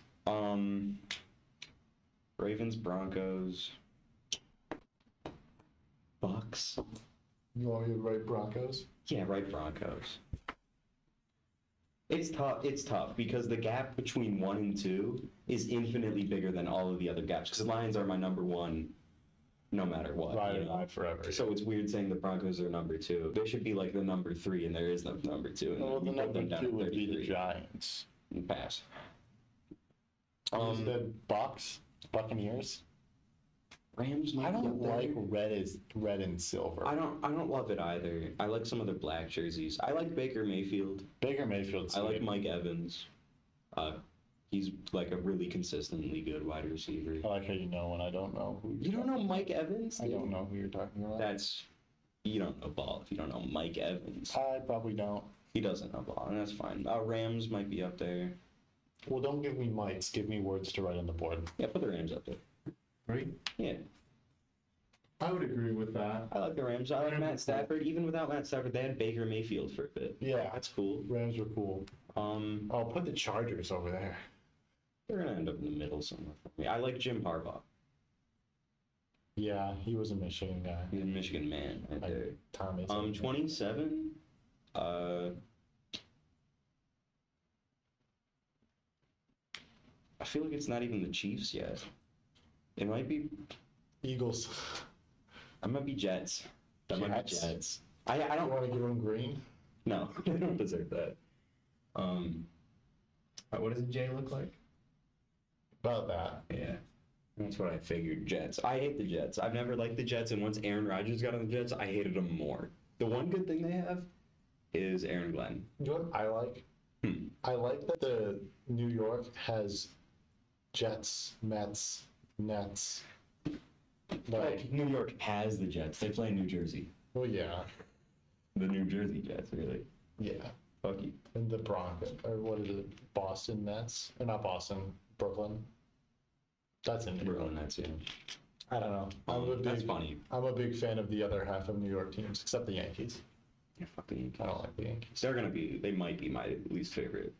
Ravens, Broncos, Bucks. You want me to write Broncos? Yeah, right, Broncos. It's tough because the gap between 1 and 2 is infinitely bigger than all of the other gaps. Because the Lions are my number 1, no matter what. Ride or die forever. So it's weird saying the Broncos are number 2. They should be like the number 3, and there is no number 2. And Well, the you put them number down 2 at would be the 33. Giants. Pass. The Bucks? Buccaneers? Rams might I be don't up there. like red and silver. I don't love it either. I like some of the black jerseys. I like Baker Mayfield. Baker Mayfield's I like good. Mike Evans. He's like a really consistently good wide receiver. I like how you know when I don't know who You don't know Mike Evans? I dude? don't know who you're talking about. You don't know ball if you don't know Mike Evans. I probably don't. He doesn't know ball, and that's fine. Rams might be up there. Well, don't give me mites. Give me words to write on the board. Yeah, put the Rams up there. Right? Yeah, I would agree with that. I like the Rams. I like Matt Stafford. Even without Matt Stafford, they had Baker Mayfield for a bit. Yeah, That's cool. Rams are cool. I'll put the Chargers over there. They're gonna end up in the middle somewhere for me. I like Jim Harbaugh. Yeah, he was a Michigan guy. He's a Michigan man right there. Like Tom is. 27. I feel like it's not even the Chiefs yet. It might be. Eagles. It might be Jets. That might be Jets? Jets. I You don't. want to give them green? No, they don't deserve that. What does a J look like? About that. Yeah, that's what I figured. Jets. I hate the Jets. I've never liked the Jets, and once Aaron Rodgers got on the Jets, I hated them more. The one good thing they have is Aaron Glenn. You know what I like? I like that the New York has Jets, Mets, Nets. Like New York has the Jets. They play in New Jersey. Well, yeah. The New Jersey Jets, really. Yeah. Fuck you. And the Broncos, or what is it? Boston Nets? Or not Boston, Brooklyn. That's in New York. Brooklyn Nets, yeah. I don't know. That's funny. I'm a big fan of the other half of New York teams, except the Yankees. Yeah, fuck the Yankees. I don't like the Yankees. They might be my least favorite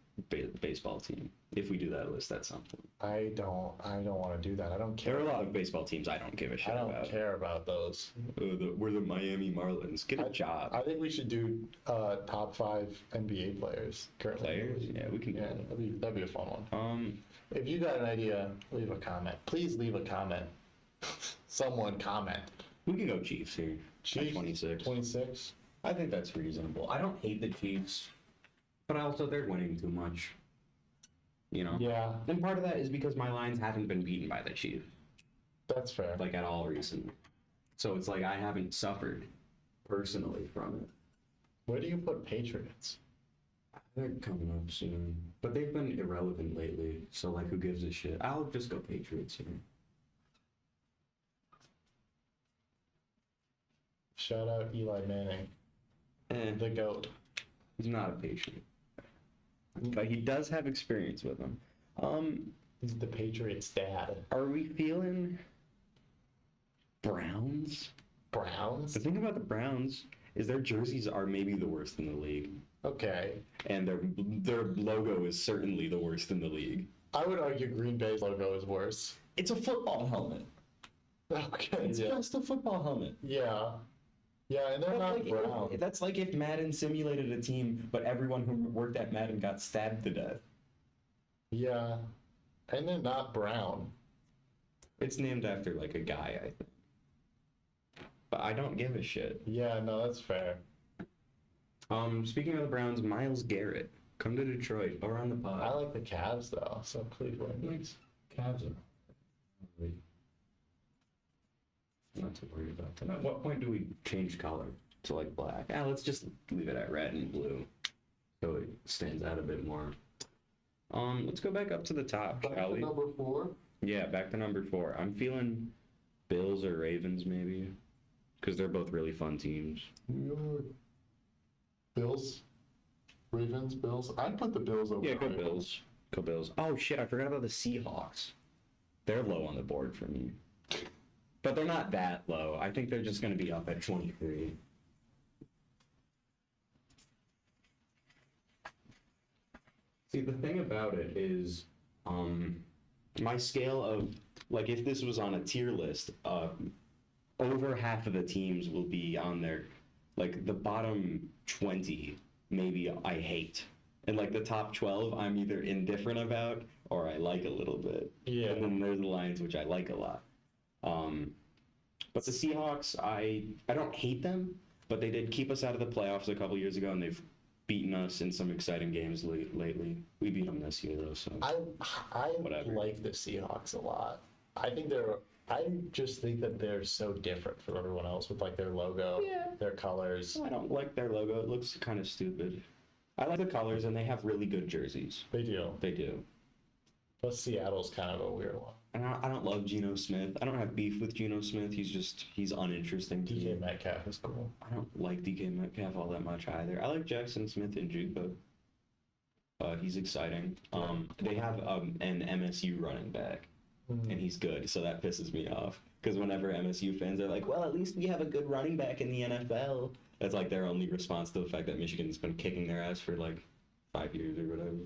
baseball team. If we do that list at some point. I don't want to do that. I don't care. There are a lot of baseball teams I don't give a shit I don't about. care about those. We're the Miami Marlins. Get a job. I think we should do top 5 NBA players currently. Players? Yeah, we can do Yeah, that. that'd be a fun one. If you got an idea, leave a comment. Please leave a comment. Someone comment. We can go Chiefs here. Chiefs, At 26. 26. I think that's reasonable. I don't hate the Chiefs, but also they're winning too much. You know? Yeah, And part of that is because my Lions haven't been beaten by the Chiefs, that's fair. like at all recently. So it's like I haven't suffered personally from it. Where do you put Patriots? They're coming up soon. But they've been irrelevant lately, so like who gives a shit? I'll just go Patriots here. Shout out Eli Manning, the GOAT. He's not a Patriot. But he does have experience with them. He's the Patriots' dad. Are we feeling Browns? Browns? The thing about the Browns is their jerseys are maybe the worst in the league. Okay. And their logo is certainly the worst in the league. I would argue Green Bay's logo is worse. It's a football helmet. Okay. It's just a football helmet. Yeah. Yeah, and they're not brown. That's like if Madden simulated a team, but everyone who worked at Madden got stabbed to death. Yeah. And they're not brown. It's named after like a guy, I think. I don't give a shit. Yeah, no, that's fair. Speaking of the Browns, Myles Garrett, come to Detroit or on the pod. I like the Cavs though, so Cleveland. Cavs are not too worried about them. At what point do we change color to like black? Let's just leave it at red and blue, so it stands out a bit more. Let's go back up to the top, Back shall to we? number 4. Yeah, back to number 4. I'm feeling Bills or Ravens maybe, because they're both really fun teams. New York. Bills. Ravens, Bills. I'd put the Bills over. Yeah, the go Ravens. Bills. Go Bills. Oh shit, I forgot about the Seahawks. They're low on the board for me. But they're not that low. I think they're just going to be up at 23. See, the thing about it is, my scale of, like, if this was on a tier list, over half of the teams will be on there. Like, the bottom 20, maybe I hate. And, like, the top 12, I'm either indifferent about or I like a little bit. Yeah. And then there's the Lions, which I like a lot. But the Seahawks, I don't hate them, but they did keep us out of the playoffs a couple years ago, and they've beaten us in some exciting games lately. We beat them this year, though, so. I Whatever. like the Seahawks a lot. I just think that they're so different from everyone else with like their logo, their colors. I don't like their logo. It looks kind of stupid. I like the colors, and they have really good jerseys. They do. They do. Plus Seattle's kind of a weird one. And I don't love Geno Smith. I don't have beef with Geno Smith. He's uninteresting to me. DK Metcalf is cool. I don't like DK Metcalf all that much either. I like Jackson Smith and Jigba. He's exciting. They have an MSU running back, and he's good, so that pisses me off. Because whenever MSU fans are like, well, at least we have a good running back in the NFL, that's like their only response to the fact that Michigan's been kicking their ass for like 5 years or whatever.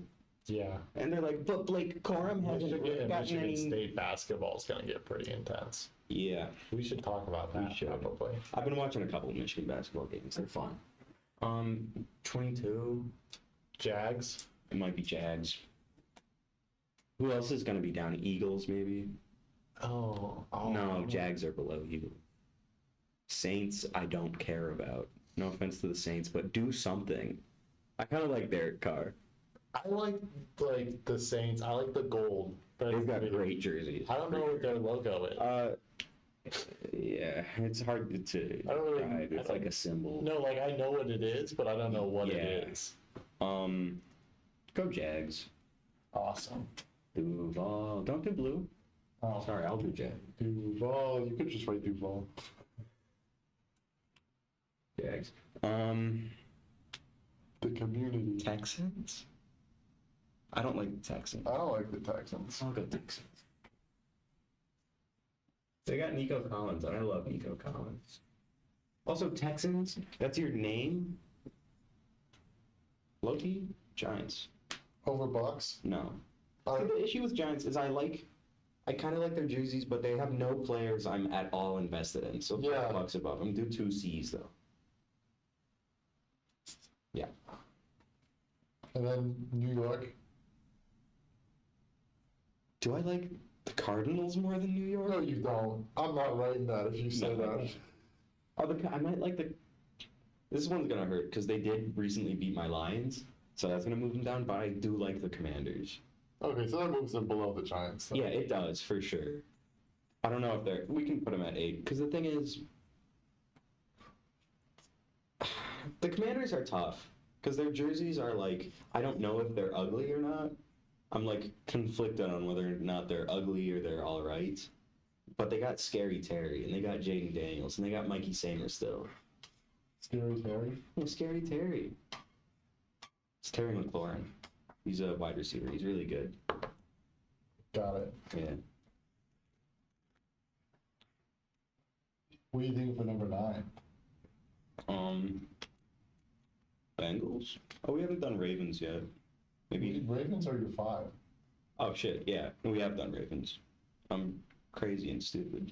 Yeah. And they're like, but Blake Corum hasn't gotten Michigan any... State basketball is going to get pretty intense. Yeah. We should talk about that. We should. Probably. I've been watching a couple of Michigan basketball games. They're fun. 22. Jags. It might be Jags. Who else is going to be down? Eagles, maybe? Oh. No, Jags are below Eagles. Saints, I don't care about. No offense to the Saints, but do something. I kind of like Derek Carr. I like the Saints. I like the gold. They've got great jerseys. I don't know what their logo is. Yeah, it's hard to I don't really- describe. It's like a symbol. No, like I know what it is, but I don't know what it is. Go Jags. Awesome. Duval. Don't do blue. Oh, Sorry, I'll do Jags. Duval. You could just write Duval. Jags. The community. Texans? I don't like the Texans. I don't like the Texans. I'll go Texans. They got Nico Collins, and I love Nico Collins. Also, Texans, that's your name? Loki? Giants. Over Bucks. No. See, the issue with Giants is I kind of like their jerseys, but they have no players I'm at all invested in. So Yeah. $5 above them. Do 2 C's, though. Yeah. And then New York. Do I like the Cardinals more than New York? No, you don't. I'm not writing that if you say No. that. I might like the... This one's going to hurt because they did recently beat my Lions. So that's going to move them down, but I do like the Commanders. Okay, so that moves them below the Giants. Then. Yeah, it does, for sure. I don't know if they're... We can put them at 8. Because the thing is... The Commanders are tough. Because their jerseys are like... I don't know if they're ugly or not. I'm like conflicted on whether or not they're ugly or they're all right. But they got Scary Terry, and they got Jaden Daniels, and they got Mikey Samer still. Scary Terry. Oh, Scary Terry. It's Terry McLaurin. He's a wide receiver. He's really good. Got it. Yeah. What do you think for number 9? Bengals? Oh, we haven't done Ravens yet. Maybe. Ravens are your 5. Oh shit, yeah. We have done Ravens. I'm crazy and stupid.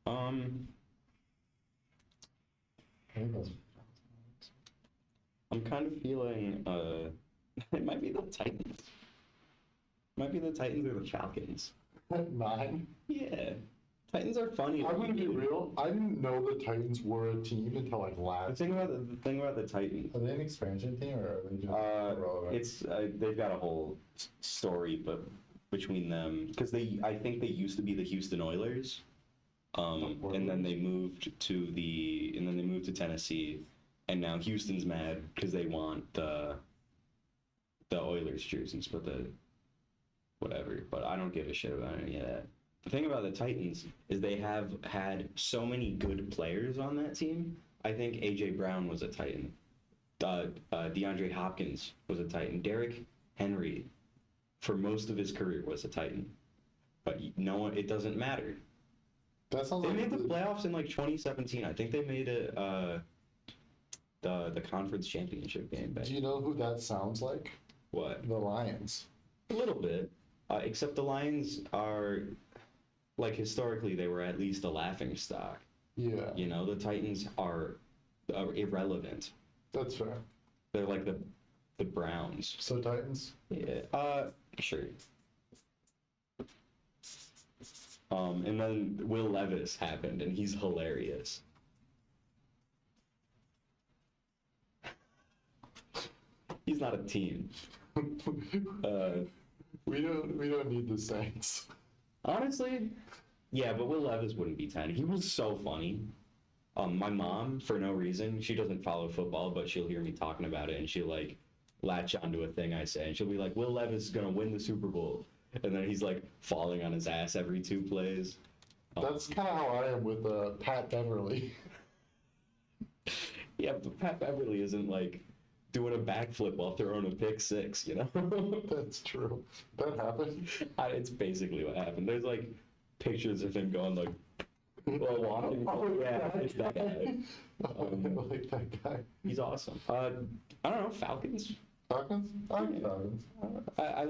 I think that's I'm kind of feeling it might be the Titans. Might be the Titans or the Falcons. 9. Yeah. Titans are funny. I'm gonna be real. I didn't know the Titans were a team until like The last. thing about the Titans, Are they an expansion team or are they just irrelevant? it's they've got a whole story, but between them, because I think they used to be the Houston Oilers, and then they moved to Tennessee, and now Houston's mad because they want the Oilers jerseys, but the whatever. But I don't give a shit about any of that. The thing about the Titans is they have had so many good players on that team. I think A.J. Brown was a Titan. DeAndre Hopkins was a Titan. Derrick Henry, for most of his career, was a Titan. But no one, it doesn't matter. That sounds They like made the playoffs in like 2017. I think they made it the conference championship game back. Do you know who that sounds like? What? The Lions. A little bit. Except the Lions are, like, historically, they were at least a laughing stock. Yeah, You know, the Titans are irrelevant. that's fair. They're like the Browns. So Titans. Yeah. Sure. And then Will Levis happened, and he's hilarious. He's not a team. We don't need the Saints. Honestly, yeah, but Will Levis wouldn't be 10. He was so funny. My mom, for no reason, she doesn't follow football, but she'll hear me talking about it, and she'll like latch onto a thing I say, and she'll be like, "Will Levis is gonna win the Super Bowl," and then he's like falling on his ass every 2 plays. That's kind of how I am with Pat Beverly. Yeah, but Pat Beverly isn't like doing a backflip while throwing a pick six, you know? That's true. That happened. It's basically what happened. There's like pictures of him going like, well, walking. Yeah, it's that guy. I like that guy. He's awesome. I don't know, Falcons. Falcons? I like Falcons. I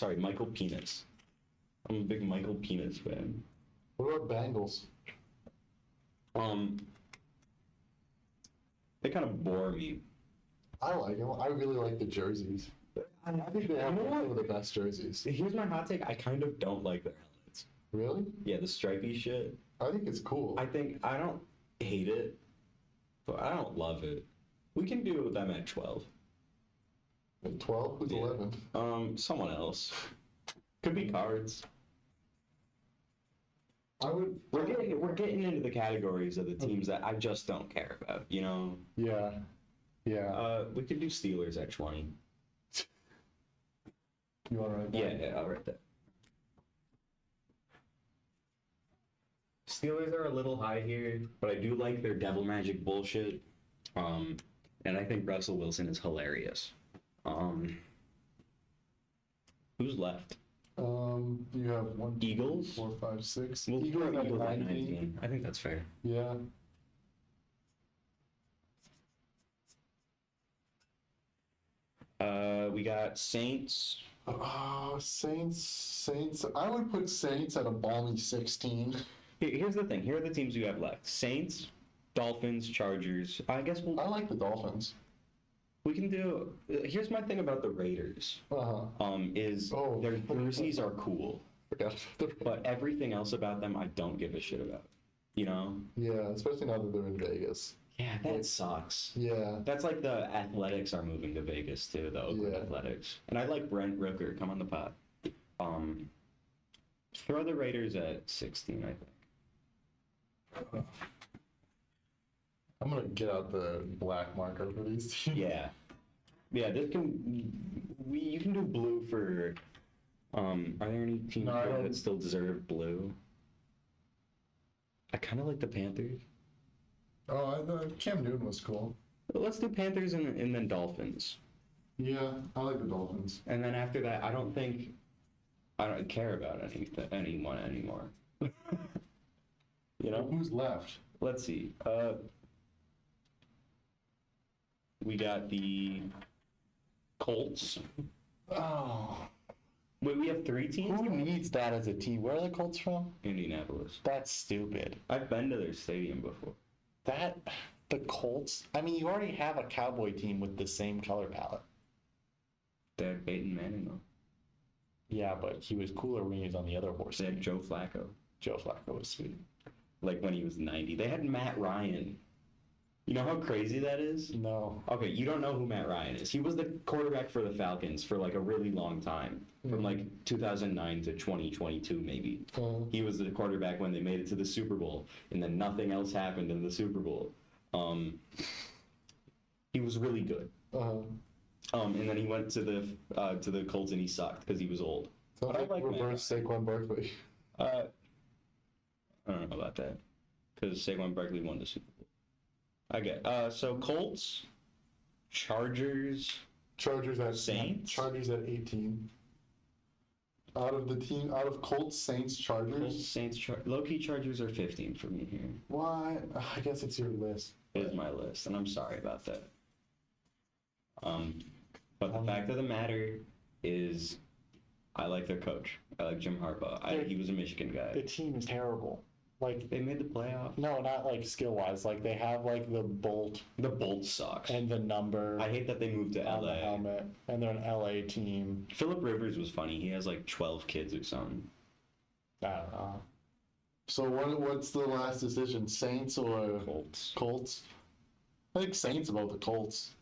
like Michael Penis. I'm a big Michael Penis fan. What about Bengals? They kind of bore me. I like them. I really like the jerseys. I think they have You know some what? of the best jerseys. Here's my hot take. I kind of don't like their helmets. Really? Yeah, the stripy shit. I think it's cool. I don't hate it, but I don't love it. We can do them at 12. At 12? Who's Yeah. 11? Someone else. Could be Cards. We're getting into the categories of the teams that I just don't care about, you know? Yeah. Yeah. We could do Steelers at 20. You want to write that? Yeah, I'll write that. Steelers are a little high here, but I do like their devil magic bullshit. And I think Russell Wilson is hilarious. Who's left? You have 1, 2, Eagles? 4, 5, 6. We'll Eagles throw at Eagles at 19. 19. I think that's fair. Yeah. We got Saints. Saints. I would put Saints at a balmy 16. Here's the thing. Here are the teams you have left: Saints, Dolphins, Chargers. I guess I like the Dolphins. we can do. Here's my thing about the Raiders. Is Oh. their jerseys are cool, Forgot about the. but everything else about them I don't give a shit about. You know? Yeah, especially now that they're in Vegas. Yeah, that sucks. Yeah. That's like the Athletics are moving to Vegas too, the Oakland Yeah. Athletics. And I like Brent Rooker. Come on the pod. Throw the Raiders at 16, I think. I'm gonna get out the black marker for these teams. Yeah. Yeah, you can do blue for are there any teams No, I here don't- that still deserve blue? I kinda like the Panthers. Oh, I thought Cam Newton was cool. But let's do Panthers and then Dolphins. Yeah, I like the Dolphins. And then after that I don't care about anyone anymore. You know? Who's left? Let's see. We got the Colts. Oh, Wait, we have 3 teams? who needs that as a team? Where are the Colts from? Indianapolis. That's stupid. I've been to their stadium before. The Colts. I mean, you already have a Cowboy team with the same color palette. They have Peyton Manning though. Yeah, but he was cooler when he was on the other They horse. have Joe Flacco. Joe Flacco was sweet. Like when he was 90. They had Matt Ryan. You know how crazy that is? No. Okay, you don't know who Matt Ryan is. He was the quarterback for the Falcons for like a really long time, from like 2009 to 2022 maybe. He was the quarterback when they made it to the Super Bowl, and then nothing else happened in the Super Bowl. He was really good. And then he went to the Colts and he sucked because he was old. So But I like reverse Saquon Barkley. I don't know about that because Saquon Barkley won the Super Bowl. I get so Colts, Chargers at Saints? Chargers at 18. Out of Colts, Saints, Chargers. Colts, Saints, low-key Chargers are 15 for me here. Why? I guess it's your list. It is my list, and I'm sorry about that. But the fact of the matter is, I like their coach. I like Jim Harbaugh. He was a Michigan guy. The team is terrible. Like, They made the playoffs. no, not like skill wise. Like they have like the bolt The Bolts sucks. and the number I hate that they moved to on the LA. helmet, and they're an LA team. Philip Rivers was funny. He has like 12 kids or something. I don't know. So what's the last decision? Saints or Colts. Colts? I think Saints above the Colts.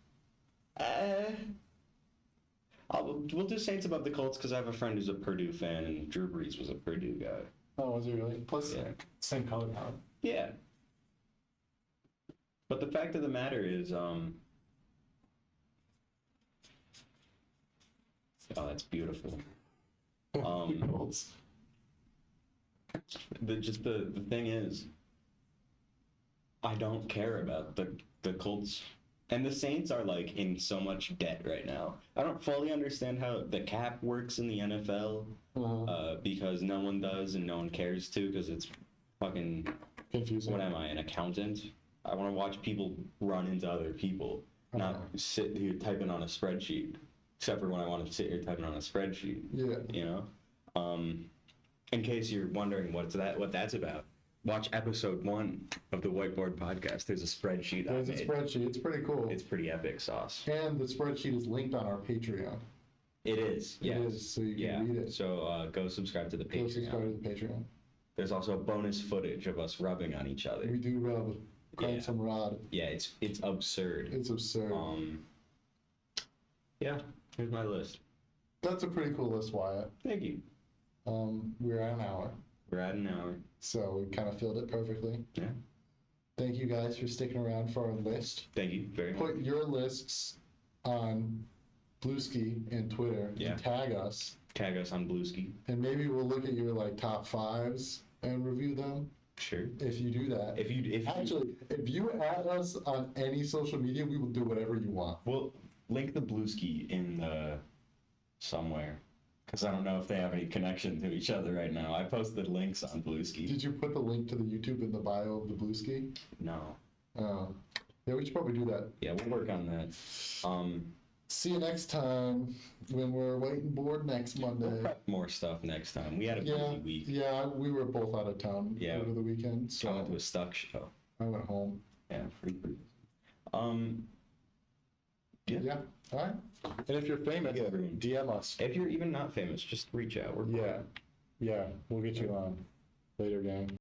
We'll do Saints above the Colts because I have a friend who's a Purdue fan, and Drew Brees was a Purdue guy. Oh, was he really? Plus, Yeah. same color palette. Yeah. But the fact of the matter is, oh, that's beautiful. Colts. The thing is, I don't care about the Colts. And the Saints are like in so much debt right now. I don't fully understand how the cap works in the NFL because no one does and no one cares to because it's fucking. Confusing. What am I, an accountant? I want to watch people run into other people, not sit here typing on a spreadsheet. Except for when I want to sit here typing on a spreadsheet. Yeah. You know. In case you're wondering what that's about. Watch episode 1 of the Whiteboard Podcast. There's a spreadsheet I There's a made. spreadsheet. It's pretty cool. It's pretty epic sauce. And the spreadsheet is linked on our Patreon. It is. It Yes. is, so you can read it. So go subscribe to the Go subscribe Patreon. to the Patreon. There's also bonus footage of us rubbing on each other. We do rub. Crank Yeah. some rod. Yeah, it's absurd. It's absurd. Yeah, here's my list. That's a pretty cool list, Wyatt. Thank you. We're at an hour, We're at an hour. so we kind of filled it perfectly. Yeah. Thank you guys for sticking around for our list. Thank you very much. Put your lists on Bluesky and Twitter Yeah. and tag us, Tag us on Bluesky. and maybe we'll look at your like top 5s and review them. Sure. If you do that. If you Actually, if you add us on any social media, we will do whatever you want. we'll link the Bluesky in the somewhere. Because I don't know if they have any connection to each other right now. I posted links on Bluesky. Did you put the link to the YouTube in the bio of the Bluesky? No. Yeah, we should probably do that. Yeah, we'll work on that. See you next time when we're waiting board next We'll Monday. prep more stuff next time. We had a busy week. Yeah, we were both out of town over the weekend. So I went to So a Stuck show. I went home. Yeah, pretty. Yeah. All right. And if you're famous, Yeah, everyone. DM us. If you're even not famous, just reach out. We're Yeah. Yeah. We'll get you on later, gang.